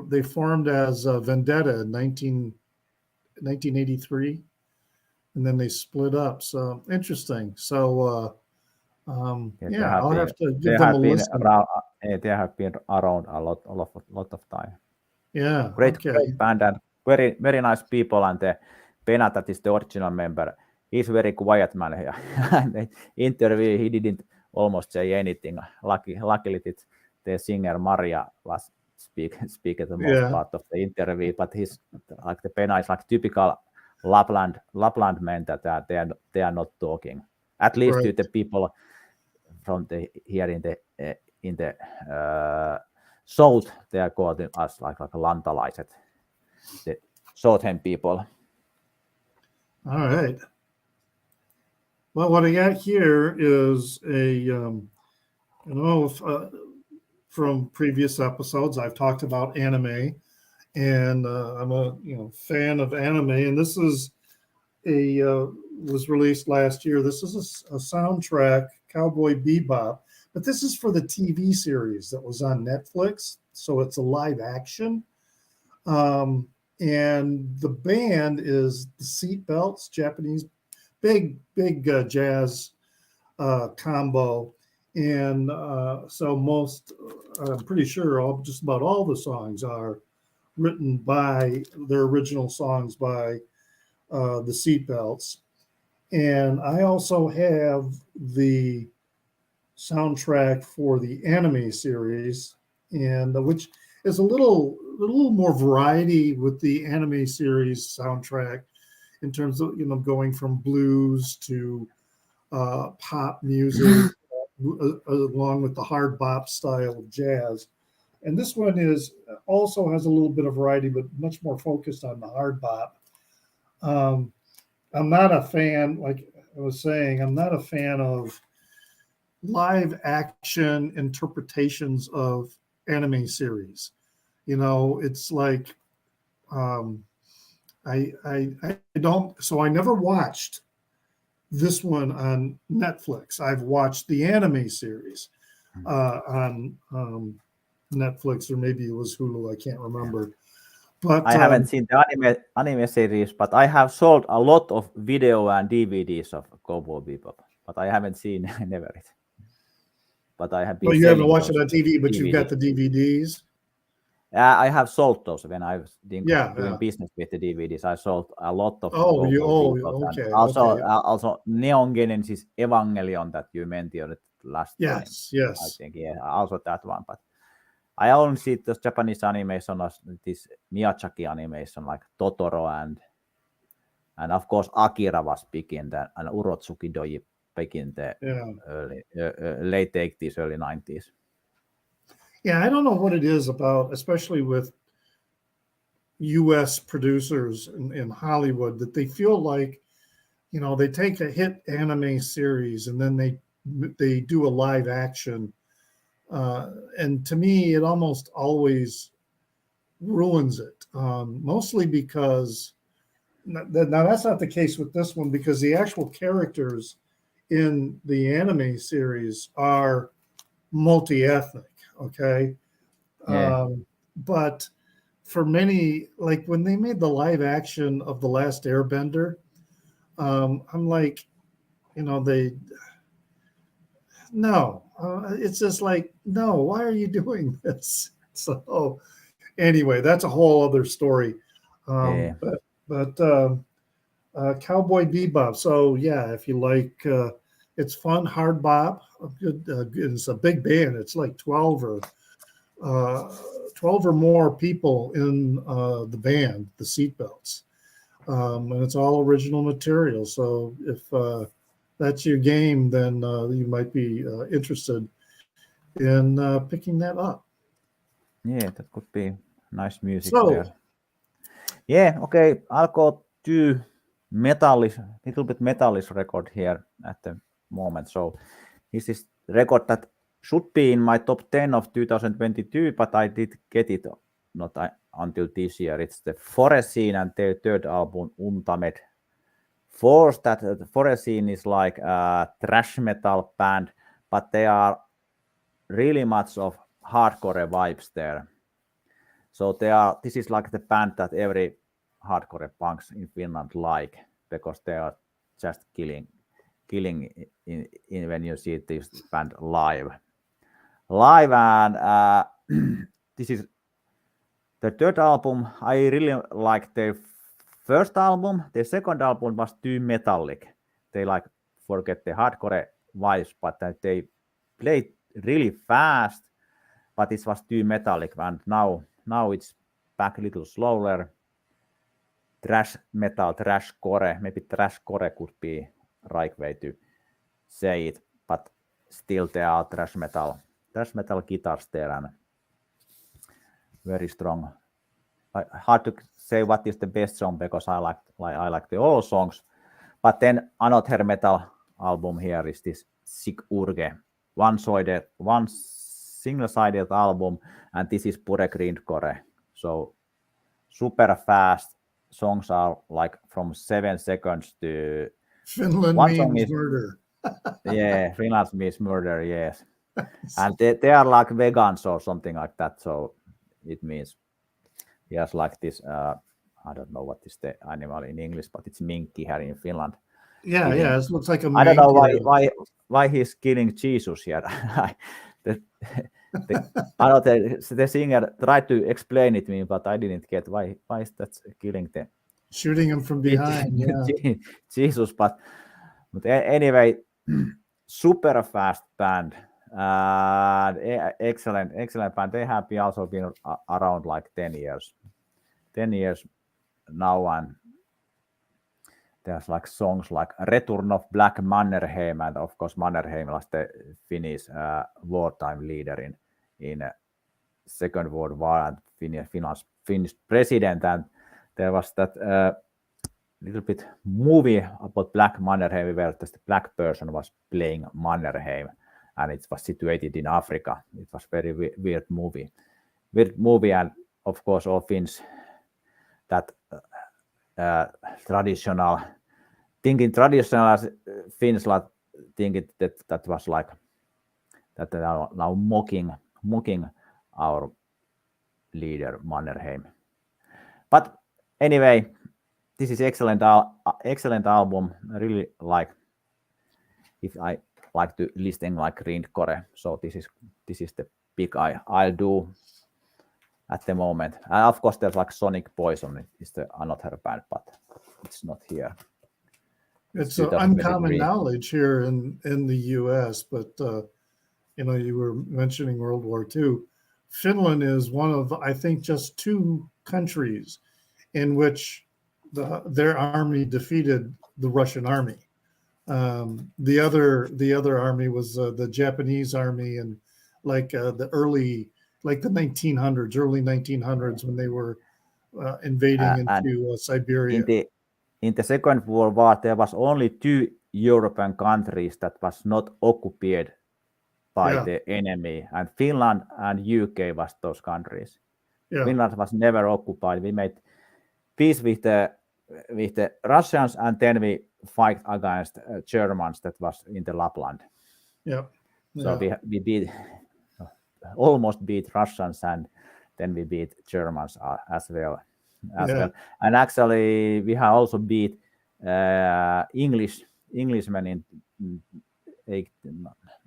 they formed as Vendetta in 1983, and then they split up. So interesting. So Yeah, I'll have to they give them a have been listen. around. They have been around a lot of time. Yeah, Great okay. band and very nice people. And the Pena, that is the original member, he's very quiet man here. And the interview, he didn't almost say anything. Luckily, the singer Maria was speak at the most Yeah, part of the interview. But he's like the Pena is like typical Lapland men that they are not talking. At least to right. the people from here in the south, they are called as like lantalaiset, the southern people. All right. Well, what I got here is from previous episodes, I've talked about anime, and I'm a fan of anime, and this is was released last year. This is a soundtrack, Cowboy Bebop, but this is for the TV series that was on Netflix, so it's a live action. Um, and the band is the Seatbelts, Japanese, big jazz combo, and so I'm pretty sure just about all the songs are written by their original songs by the Seatbelts. And I also have the soundtrack for the anime series, and which is a little more variety with the anime series soundtrack in terms of going from blues to pop music, along with the hard bop style of jazz. And this one also has a little bit of variety, but much more focused on the hard bop. I'm not a fan, like I was saying, I'm not a fan of live action interpretations of anime series. It's like I don't. So I never watched this one on Netflix. I've watched the anime series on Netflix, or maybe it was Hulu. I can't remember. But I haven't seen the anime series, but I have sold a lot of video and DVDs of Cowboy Bebop, but I haven't seen never it. But I have been well, you haven't selling watched those it on TV, but you've got DVDs. the DVDs. I have sold those when I was doing Yeah. business with the DVDs. I sold a lot of Oh, Cowboy Bebop, and okay, okay. also Neon Genesis Evangelion that you mentioned last time. Yes. I think also that one. But I only see those Japanese animation as this Miyazaki animation like Totoro and of course Akira was big in that, and Urotsuki Doji big in the late 80s, early 90s. Yeah, I don't know what it is about, especially with U.S. producers in Hollywood, that they feel like, they take a hit anime series and then they do a live action, and to me, it almost always ruins it. Mostly because now that's not the case with this one, because the actual characters in the anime series are multi-ethnic. Okay. Yeah. But for many, like when they made the live action of The Last Airbender, I'm like, it's just like, no, why are you doing this? So anyway, that's a whole other story. Yeah. But Cowboy Bebop. So yeah, if you like, it's fun, hard bop. Good. It's a big band. It's like 12 or more people in the band, the Seatbelts, and it's all original material. So if that's your game, then you might be interested in picking that up. Yeah, that could be nice music So there. Yeah, okay. I'll go to little bit metallish record here at the moment. So this is record that should be in my top 10 of 2022, but I did get it not until this year. It's the Forest Scene and their third album, Untamed. Force, that the Forest Scene is like a thrash metal band, but they are really much of hardcore vibes there. So this is like the band that every hardcore punks in Finland like, because they are just killing killing in when you see this band live. And this is the third album. I really like their first album. Their second album was too metallic. They like forget the hardcore vibes, but they played really fast, but it was too metallic. And now it's back a little slower. Thrash metal, thrash core. Maybe thrash core could be right way to say it, but still there are thrash metal guitars there and very strong. Hard to say what is the best song because I like the all songs. But then another metal album here is this Sig Urge, one single-sided album, and this is pure grindcore. So super fast songs are like from 7 seconds to Finland one means song is murder. yeah, Finland means murder, yes. And they are like vegans or something like that, so it means he has like this I don't know what is the animal in English, but it's minky here in Finland. Yeah, it looks like a I don't know mink. why he's killing Jesus here. The singer tried to explain it to me, but I didn't get why is that killing the Shooting him from behind. Yeah. Jesus. But anyway, super fast band. Excellent band. They have also been around like 10 years now, and there's like songs like Return of Black Mannerheim, and of course Mannerheim was the Finnish wartime leader in Second World War and Finnish president, and there was that little bit movie about Black Mannerheim where the black person was playing Mannerheim, and it was situated in Africa. It was very weird movie, and of course all Finns that traditional Finns like thinking that was like that they are now mocking our leader Mannerheim. But anyway, this is excellent album. I really like if I like to listen like grindcore. So this is the pick I'll do at the moment. And of course there's like Sonic Poison is the another band, but it's not here. It's uncommon knowledge here in the U.S., but you were mentioning World War II. Finland is one of, I think, just 2 countries in which their army defeated the Russian army. The other army was the Japanese army, and like the early 1900s when they were invading into Siberia. In the Second World War, there was only 2 European countries that was not occupied by the enemy, and Finland and UK was those countries. Yeah. Finland was never occupied. We made peace with the Russians, and then we fight against Germans that was in the Lapland. Yeah. So we almost beat Russians, and then we beat Germans as well. And actually we have also beat Englishmen in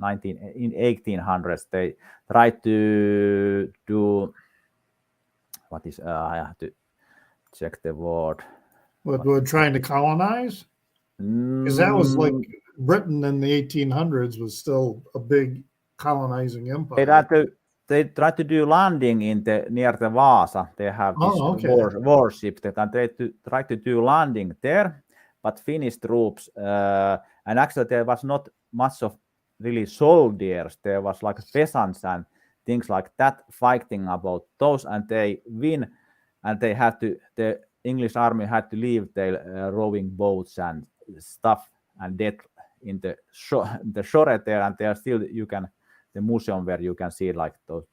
1800s. They tried to do what is I have to check the word. What were trying to colonize? Because that was like Britain in the 1800s was still a big colonizing empire. They tried to do landing near the Vaasa. They have this warship and they tried to do landing there, but Finnish troops and actually there was not much of really soldiers. There was like peasants and things like that fighting about those, and they win, and the English army had to leave their rowing boats and stuff and dead in the shore there, and there still the museum where you can see like those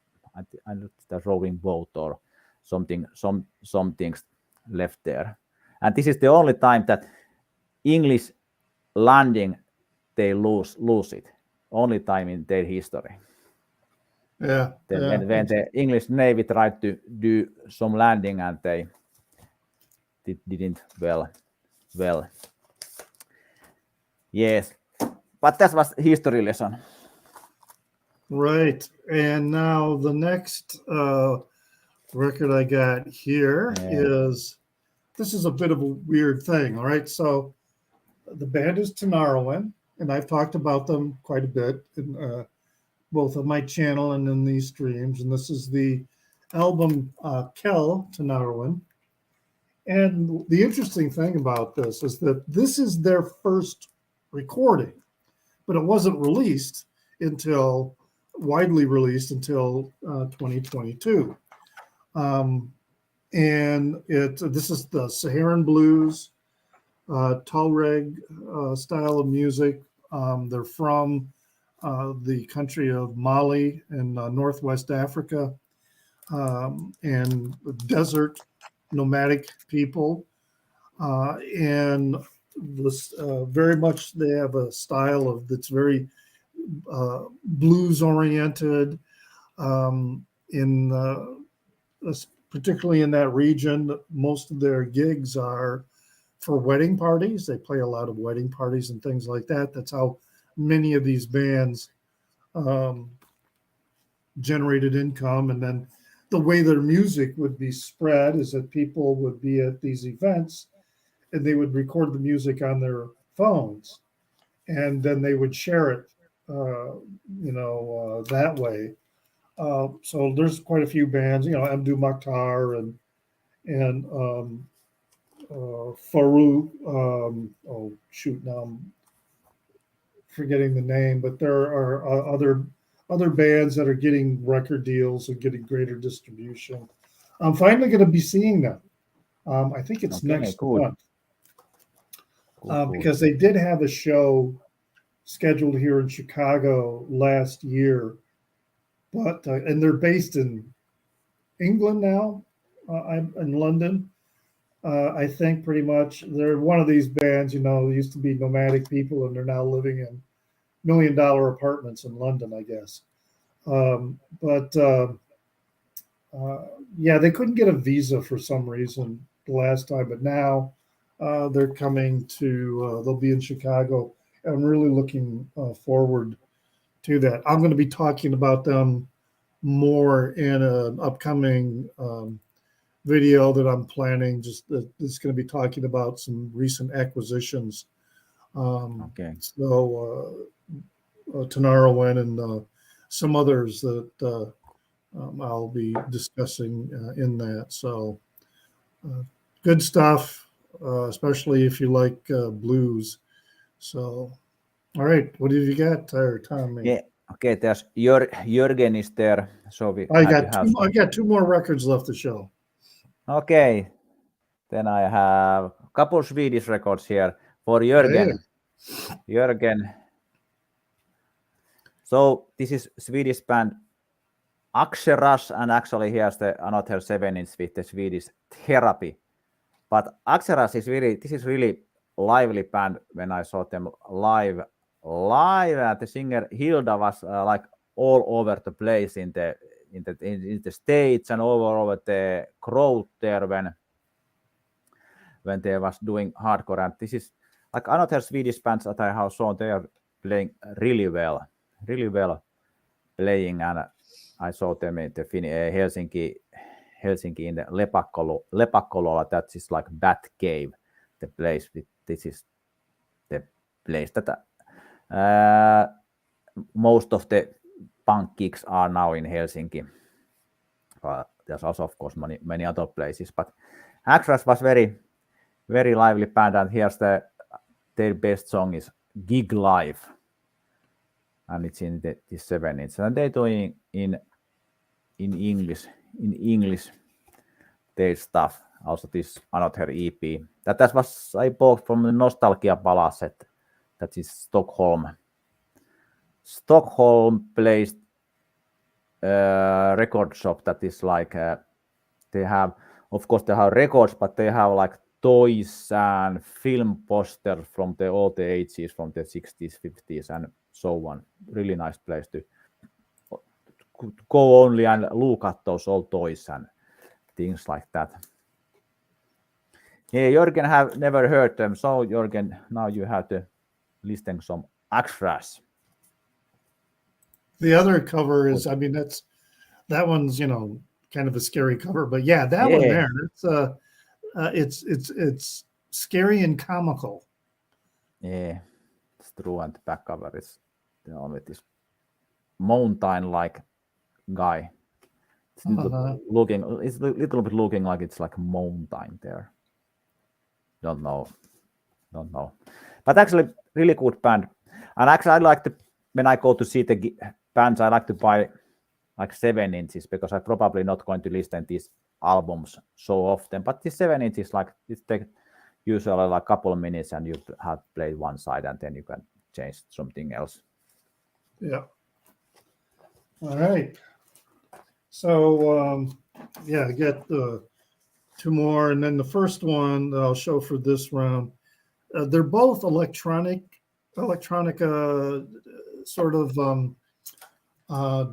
the rowing boat or something, some things left there. And this is the only time that English landing they lose it. Only time in their history. Yeah. When the English Navy tried to do some landing and they didn't well. Yes. but that was history lesson. Right. And now the next record I got here is, this is a bit of a weird thing. All right. So the band is Tunarlin, and I've talked about them quite a bit in both on my channel and in these streams. And this is the album Kel Tunarlin. And the interesting thing about this is that this is their first recording, but it wasn't released until widely released until 2022. And this is the Saharan blues, Tuareg style of music. They're from the country of Mali in Northwest Africa, and desert nomadic people. And this very much, they have a style that's very blues oriented, particularly in that region. Most of their gigs are for wedding parties. They play a lot of wedding parties and things like that. That's how many of these bands generated income. And then the way their music would be spread is that people would be at these events and they would record the music on their phones, and then they would share it, that way. So there's quite a few bands, Abdu Mokhtar and Farouk. Now I'm forgetting the name, but there are other bands that are getting record deals and getting greater distribution. I'm finally going to be seeing them. I think it's next month. Because they did have a show scheduled here in Chicago last year, but and they're based in England now. I'm in London. I think pretty much they're one of these bands, they used to be nomadic people and they're now living in $1 million apartments in London, I guess. They couldn't get a visa for some reason the last time, but now they're coming to, they'll be in Chicago. I'm really looking forward to that. I'm going to be talking about them more in an upcoming video that I'm planning. It's going to be talking about some recent acquisitions. So Tunarlin and some others that I'll be discussing in that. So good stuff, especially if you like blues. So, all right, what have you got there, Tommy? Yeah, okay. There's Jürgen is there. So I got two more records left to show. Okay, then I have a couple Swedish records here for Jürgen. Hey. Jürgen. So this is Swedish band Axeras, and actually here's another 7-inch with the Swedish Therapy. But Axeras is really lively band. When I saw them live, the singer Hilda was like all over the place in the stage and over the crowd there when they was doing hardcore. And this is like another Swedish bands that I have shown. They are playing really well playing, and I saw them in the Helsinki in the Lepakkololla. That is like Bat Cave, the place. This is the place that most of the punk gigs are now in Helsinki. There's also, of course, many other places. But Axeras was very, very lively band, and here's their best song is Gig Life, and it's in this 7-inch, and they're doing in English their stuff. Also, this another EP that was I bought from the Nostalgia Palace. That is Stockholm-based record shop that is like they have records, but they have like toys and film posters from all the ages, from the 60s, 50s, and so on. Really nice place to go only and look at those old toys and things like that. Yeah, Jürgen have never heard them, so Jürgen, now you have to listen some extras. The other cover is, I mean, that one's, you know, kind of a scary cover, but yeah, that one there, it's scary and comical. Yeah, it's true. And the back cover is with this mountain-like guy. It's it's a little bit looking like it's like a mountain there. Don't know. But actually, really good band. And actually, I like when I go to see the bands, I like to buy like 7 inches because I'm probably not going to listen to these albums so often. But this 7 inches, like it takes usually like a couple of minutes, and you have played one side, and then you can change something else. Yeah. All right. So yeah, I get 2 more, and then the first one that I'll show for this round. They're both electronica sort of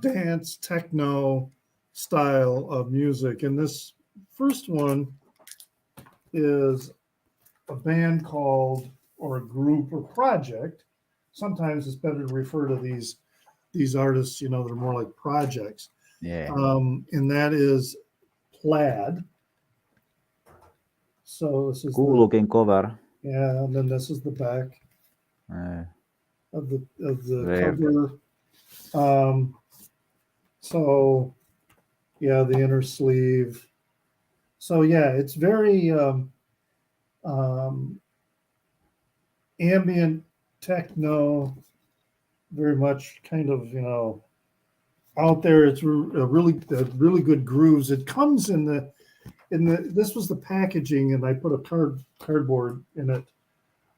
dance techno style of music, and this first one is a band called, or a group or project. Sometimes it's better to refer to these artists, you know, they're more like projects. Yeah. And that is Plaid. So this is cool looking cover. Yeah, and then this is the back of the cover. So yeah, the inner sleeve. So yeah, it's very ambient techno, very much kind of, you know, out there. It's really good grooves. It comes in the this was the packaging, and I put a cardboard in it,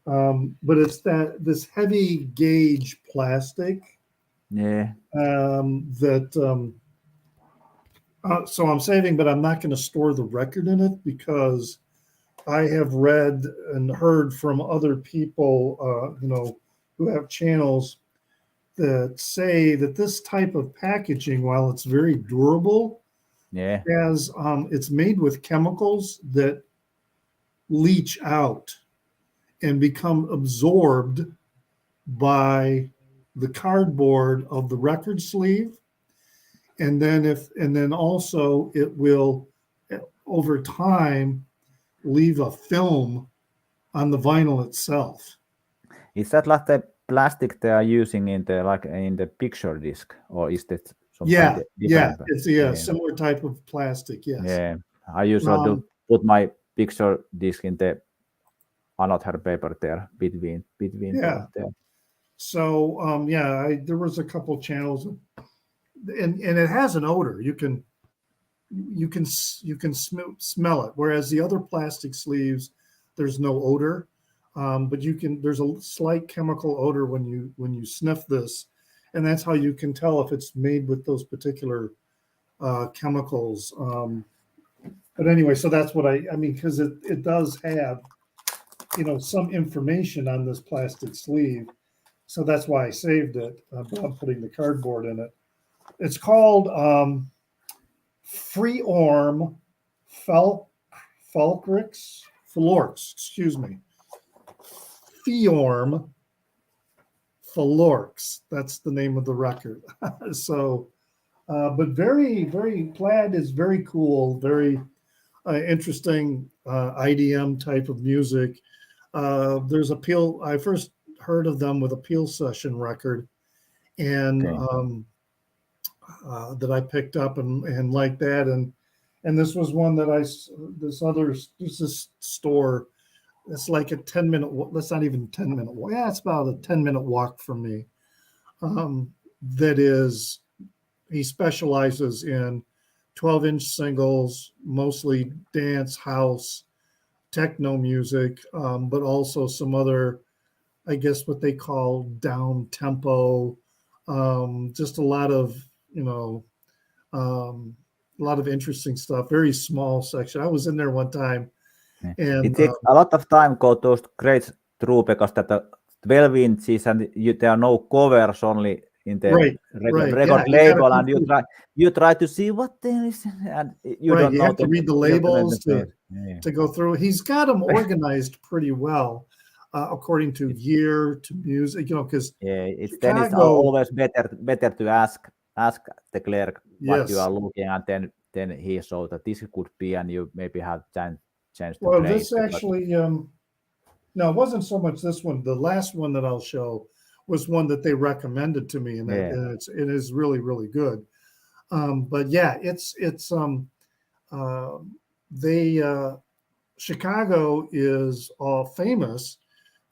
but it's this heavy gauge plastic. Yeah. So I'm saving, but I'm not going to store the record in it because I have read and heard from other people, you know, who have channels that say that this type of packaging, while it's very durable, has it's made with chemicals that leach out and become absorbed by the cardboard of the record sleeve, and then also it will over time leave a film on the vinyl itself. Is that like the plastic they are using in the picture disc, or is that something different? It's similar type of plastic. Yes. Yeah, I usually do put my picture disc in the another paper there between there. So there was a couple channels, and it has an odor. You can smell it, whereas the other plastic sleeves, there's no odor, but there's a slight chemical odor when you sniff this, and that's how you can tell if it's made with those particular chemicals. But anyway, so that's what I mean, because it does have, you know, some information on this plastic sleeve, so that's why I saved it. I'm putting the cardboard in it. It's called Freeorm Falorx, excuse me. Freeorm Falorx. That's the name of the record. So, but very, very, Plaid is very cool, very interesting IDM type of music. There's Peel. I first heard of them with a Peel Session record, and that I picked up and liked that, and this was one that there's this store that's like a 10-minute. That's not even 10-minute walk. Yeah, it's about a 10-minute walk from me. That is, he specializes in 12-inch singles, mostly dance, house, techno music, but also some other, I guess what they call down tempo, just a lot of, you know, a lot of interesting stuff. Very small section. I was in there one time, and it takes a lot of time go those grades through because that 12 inches and there are no covers, only in the record label, and you try to see what there is, and you don't know. You have to read the labels to go through. He's got them organized pretty well. according to year, to music, because it's Chicago, always better to ask the clerk what you yes. are looking, and then he saw that this could be, and you maybe have chance to Well, play this it. actually, no, it wasn't so much this one. The last one that I'll show was one that they recommended to me, and it is really, really good. But yeah, Chicago is all famous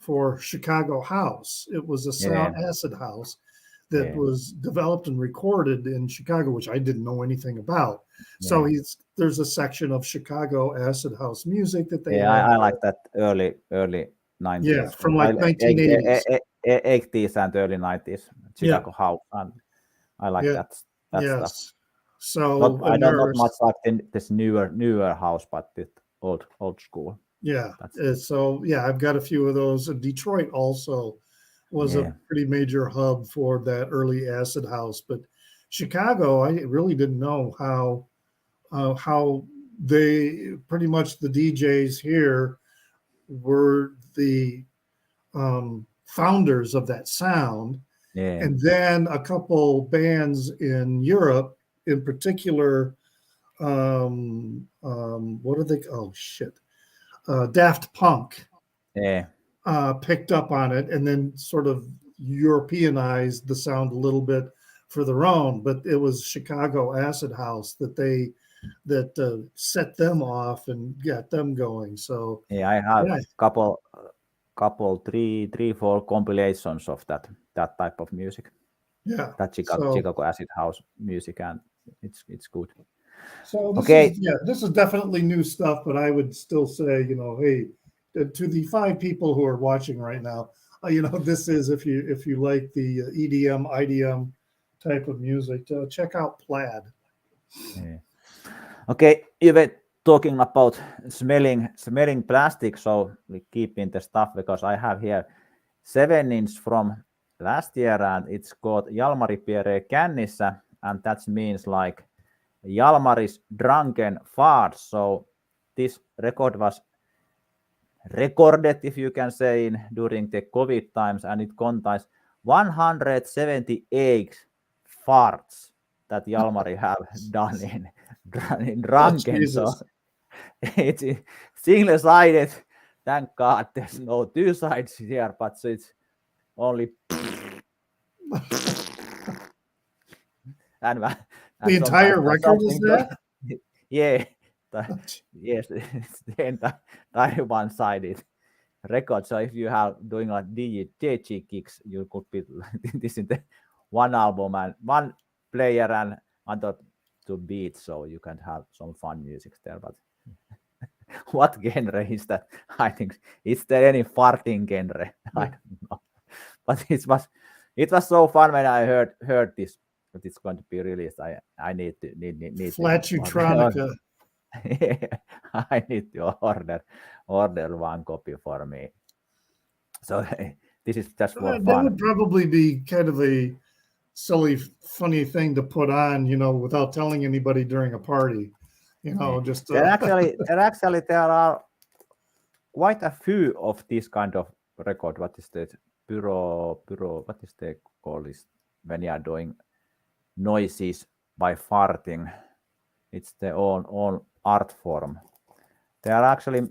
for Chicago House. It was a sound acid house that was developed and recorded in Chicago, which I didn't know anything about. So there's a section of Chicago acid house music that they have. I like that early 90s. Yeah, from like 1980s. 80s and early 90s Chicago House, and I like that stuff. So I don't not much like this newer house, but the old school. Yeah. So I've got a few of those. Detroit also was a pretty major hub for that early acid house, but Chicago, I really didn't know how they pretty much the DJs here were the founders of that sound. And then a couple bands in Europe, in particular, what are they? Oh shit, Daft Punk. Picked up on it and then sort of Europeanized the sound a little bit for their own. But it was Chicago Acid House that set them off and got them going. So I have couple 3-4 compilations of that type of music. Yeah, that Chicago acid house music, and it's good. So this is definitely new stuff, but I would still say, hey, to the 5 people who are watching right now, this is if you like the EDM, IDM type of music, check out Plaid. Okay, you were talking about smelling plastic, so we keep in the stuff because I have here 7-inch from last year, and it's called Jalmari Pierre kännissä, and that means like Jalmari's drunken farts. So this record was recorded, if you can say, during the COVID times, and it contains 178 farts that Jalmari have done in drunken. So it's single-sided. Thank God there's no 2 sides here, but it's only and the entire record is that? Yes, it's the entire one-sided record. So if you have doing like DJ gigs, you could be this in the one album and one player and under 2 beats, so you can have some fun music there. But what genre is that? I think is there any farting genre? I don't know. But it was so fun when I heard this. That it's going to be released. I need Flatutronica. I need to order one copy for me. So this is just for fun. That would probably be kind of a silly, funny thing to put on, without telling anybody during a party. Just there are quite a few of this kind of record. What is the bureau? What is they call this when you are doing noises by farting? It's their own art form. There are actually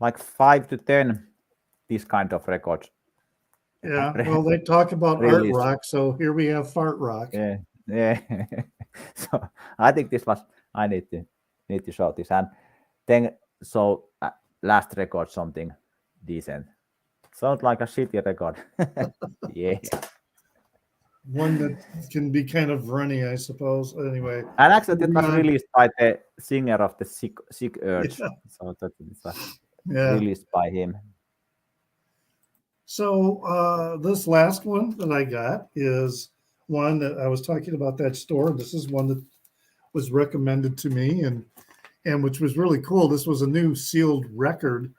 like 5 to 10 this kind of records. Yeah, well, they talk about art rock, so here we have fart rock. Yeah. So I think this was. I need to show this, and then last record something decent. Sounds like a shitty record. Yeah. One that can be kind of runny, I suppose. Anyway, and actually, it was released by the singer of the Sick Urge, so that it was released by him. So this last one that I got is one that I was talking about that store. This is one that was recommended to me, and which was really cool. This was a new sealed record,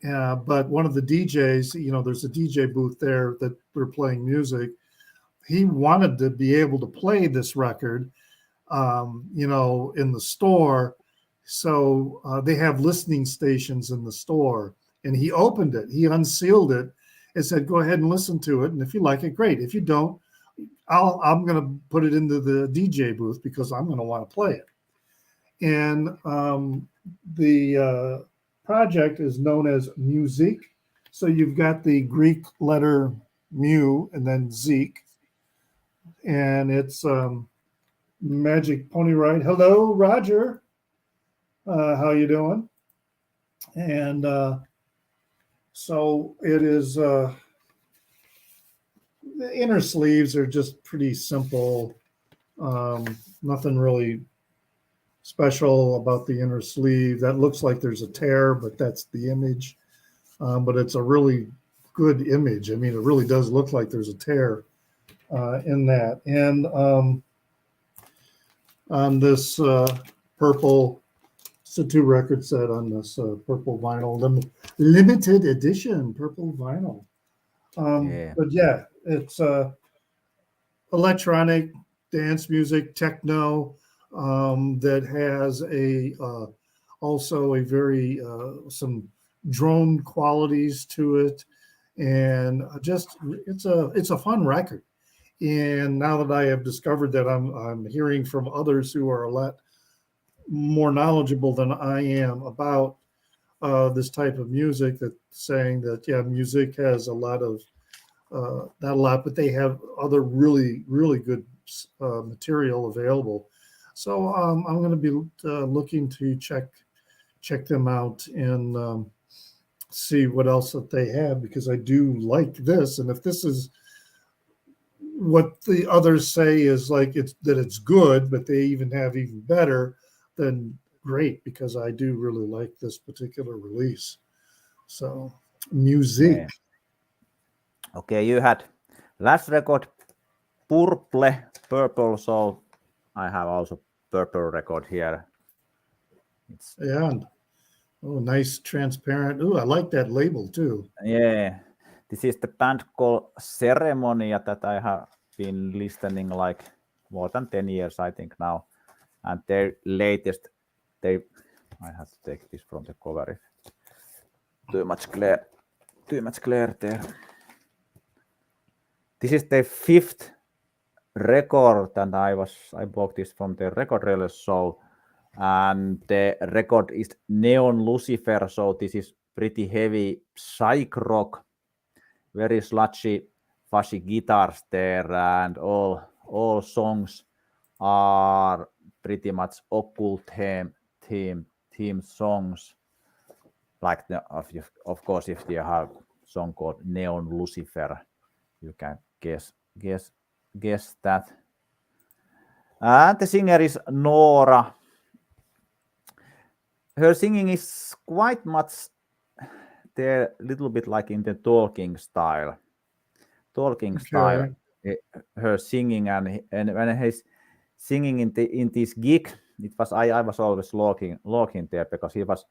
but one of the DJs, there's a DJ booth there that we're playing music. He wanted to be able to play this record, in the store. So they have listening stations in the store, and he opened it. He unsealed it and said, "Go ahead and listen to it, and if you like it, great. If you don't, I'm going to put it into the DJ booth because I'm going to want to play it." And the project is known as Music. So you've got the Greek letter mu and then Zeke, and it's Magic Pony Ride. Hello, Roger. How you doing? And so it is. The inner sleeves are just pretty simple. Nothing really special about the inner sleeve. That looks like there's a tear, but that's the image. But it's a really good image. I mean, it really does look like there's a tear in that. And on this purple, it's a 2 record set on this purple vinyl, limited edition purple vinyl. But yeah, it's electronic dance music, techno, that has also a very some drone qualities to it, and just it's a fun record. And now that I have discovered that, I'm hearing from others who are a lot more knowledgeable than I am about this type of music, that saying that music has a lot of not a lot, but they have other really good material available. So I'm going to be looking to check them out and see what else that they have, because I do like this. And if this is what the others say is like it's good, but they even have even better, then great, because I do really like this particular release. So Music. Yeah. Okay, you had last record purple, so I have also purple record here. It's nice transparent. I like that label too. Yeah, this is the band called Ceremonia that I have been listening like more than 10 years, I think now. And their latest, I have to take this from the cover if too much glare there. This is their 5th record, and I bought this from the record release show, and the record is Neon Lucifer, so this is pretty heavy psych rock, very sludgy, fuzzy guitars there, and all songs are pretty much occult theme songs. Like of course, if you have a song called Neon Lucifer, you can guess that. And the singer is Nora. Her singing is quite much there, little bit like in the talking style. Her singing, and when he's singing in this gig, it was I was always looking there, because he was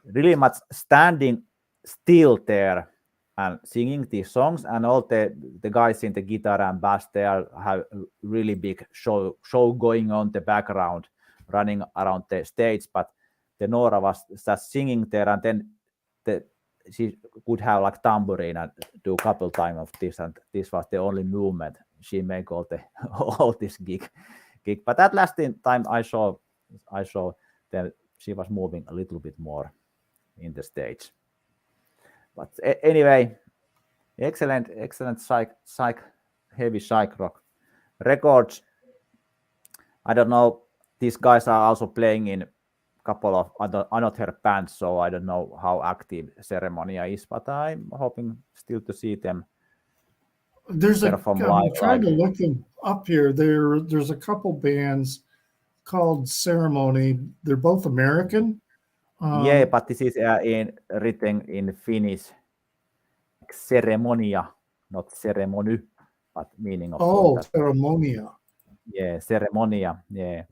really much standing still there and singing these songs, and all the guys in the guitar and bass, they have really big show going on the background, running around the stage, but the Nora was just singing there, and then she could have like tambourine and do a couple times of this, and this was the only movement she made all this gig. But that last time I saw that she was moving a little bit more in the stage. But anyway, excellent heavy psych rock records. I don't know, these guys are also playing in a couple of other bands, so I don't know how active Ceremonia is, but I'm hoping still to see them. I'm trying to look them up here. There's a couple bands called Ceremony. They're both American. But this is written in Finnish. Ceremonia, not ceremony, but meaning of. Ceremonia. Yeah, Ceremonia. Yeah.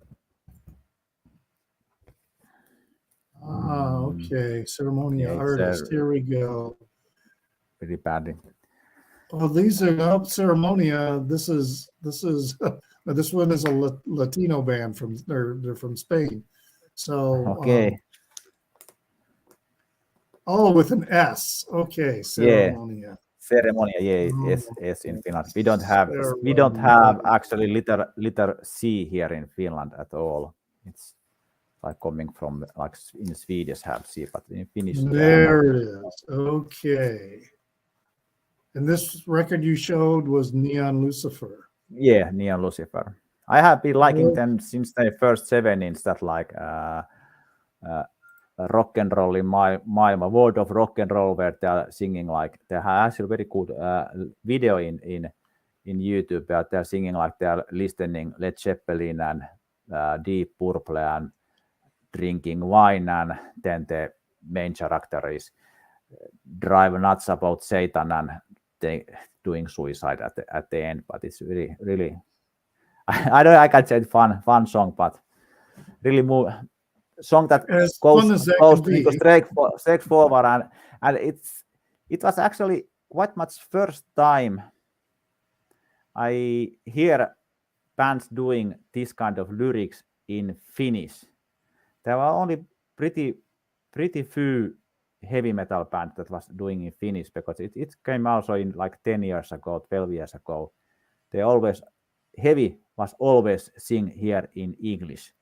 Okay. Ceremonia artist. Here we go. Pretty badly. Well, these are not Ceremonia. This one is a Latino band they're from Spain. So okay. Oh, with an S. Okay, Yeah, ceremonia. ceremonia. Yeah, Oh, S in Finland. We don't have ceremony. actually letter C here in Finland at all. It's like coming from like in Swedish have C, but in Finnish there are no. There it is. Okay. And this record you showed was Neon Lucifer. Yeah, Neon Lucifer. I have been liking Oh, them since the first 7 inch that like rock and roll in maailma, world of rock and roll, where they are singing like they have actually very good video in YouTube where they're singing like they're listening Led Zeppelin and Deep Purple and drinking wine, and then the main character is drive nuts about Satan and they doing suicide at the end. But it's really I don't know, I can say fun song, but really song that as goes fun as that can be. straight forward, and it was actually quite much first time I hear bands doing this kind of lyrics in Finnish. There were only pretty few heavy metal bands that was doing in Finnish, because it came also in like 10 years ago, 12 years ago. Heavy was always sing here in English.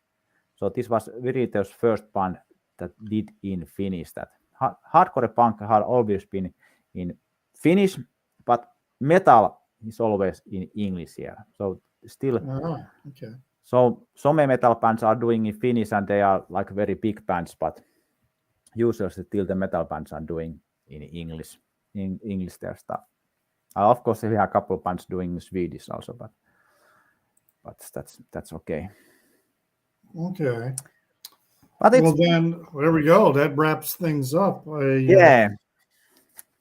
So this was really the first band that did in Finnish. That hardcore punk had always been in Finnish, but metal is always in English here. So still, Okay. so some metal bands are doing in Finnish and they are like very big bands, but usually still the metal bands are doing in English their stuff. Of course, we have a couple of bands doing in Swedish also, but that's okay. Okay. But Well, then there we go. That wraps things up. yeah.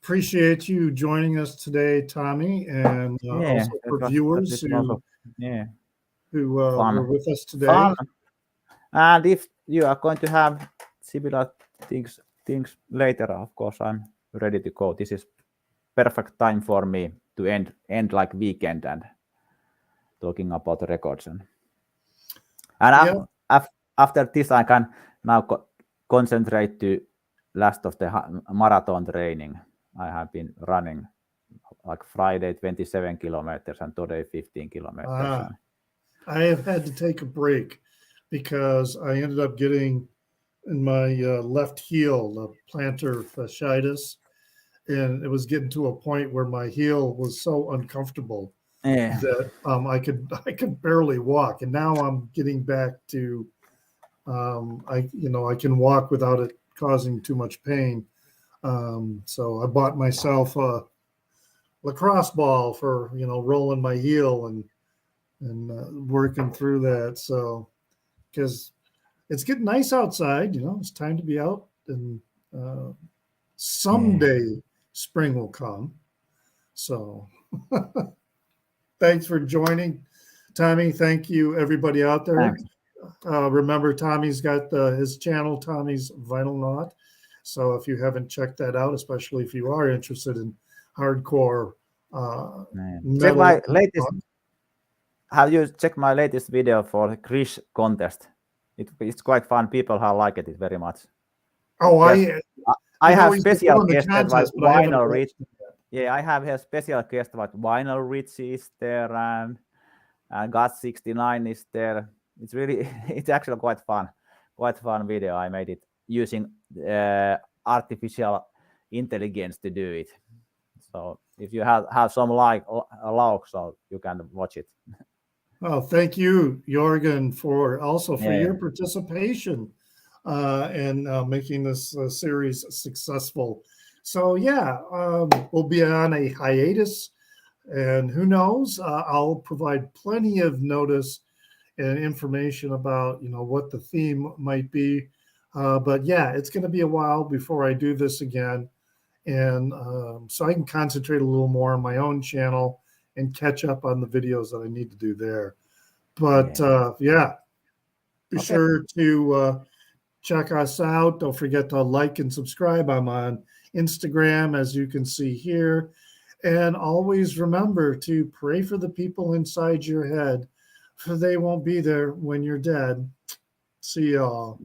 Appreciate you joining us today, Tommy, and Yeah, also for viewers also, who fun. were with us today. Fun. And if you are going to have similar things later, of course, I'm ready to go. This is perfect time for me to end like weekend and talking about the records. And after this, I can now concentrate to last of the marathon training. I have been running like Friday 27 kilometers and today 15 kilometers. I have had to take a break because I ended up getting in my left heel the plantar fasciitis, and it was getting to a point where my heel was so uncomfortable that I could barely walk. And now I'm getting back to I can walk without it causing too much pain. So I bought myself a lacrosse ball for rolling my heel and working through that. So because it's getting nice outside, it's time to be out, and someday spring will come. So thanks for joining, Tommy. Thank you, everybody out there. Remember, Tommy's got his channel, Tommy's Vinyl Knot. So if you haven't checked that out, especially if you are interested in hardcore check my latest. Have you checked my latest video for the Krish contest? It's quite fun. People have liked it very much. Oh, I have special guest like Vinyl Rich. Yeah, I have a special guest like Vinyl Rich is there, and God69 is there. It's actually quite fun video. I made it using artificial intelligence to do it. So if you have some log, so you can watch it. Oh, thank you, Jorgen, for your participation and making this series successful. So we'll be on a hiatus, and who knows? I'll provide plenty of notice and information about what the theme might be. But it's going to be a while before I do this again, and so I can concentrate a little more on my own channel and catch up on the videos that I need to do there. But be sure to check us out. Don't forget to like and subscribe. I'm on Instagram, as you can see here. And always remember to pray for the people inside your head, for they won't be there when you're dead. See y'all.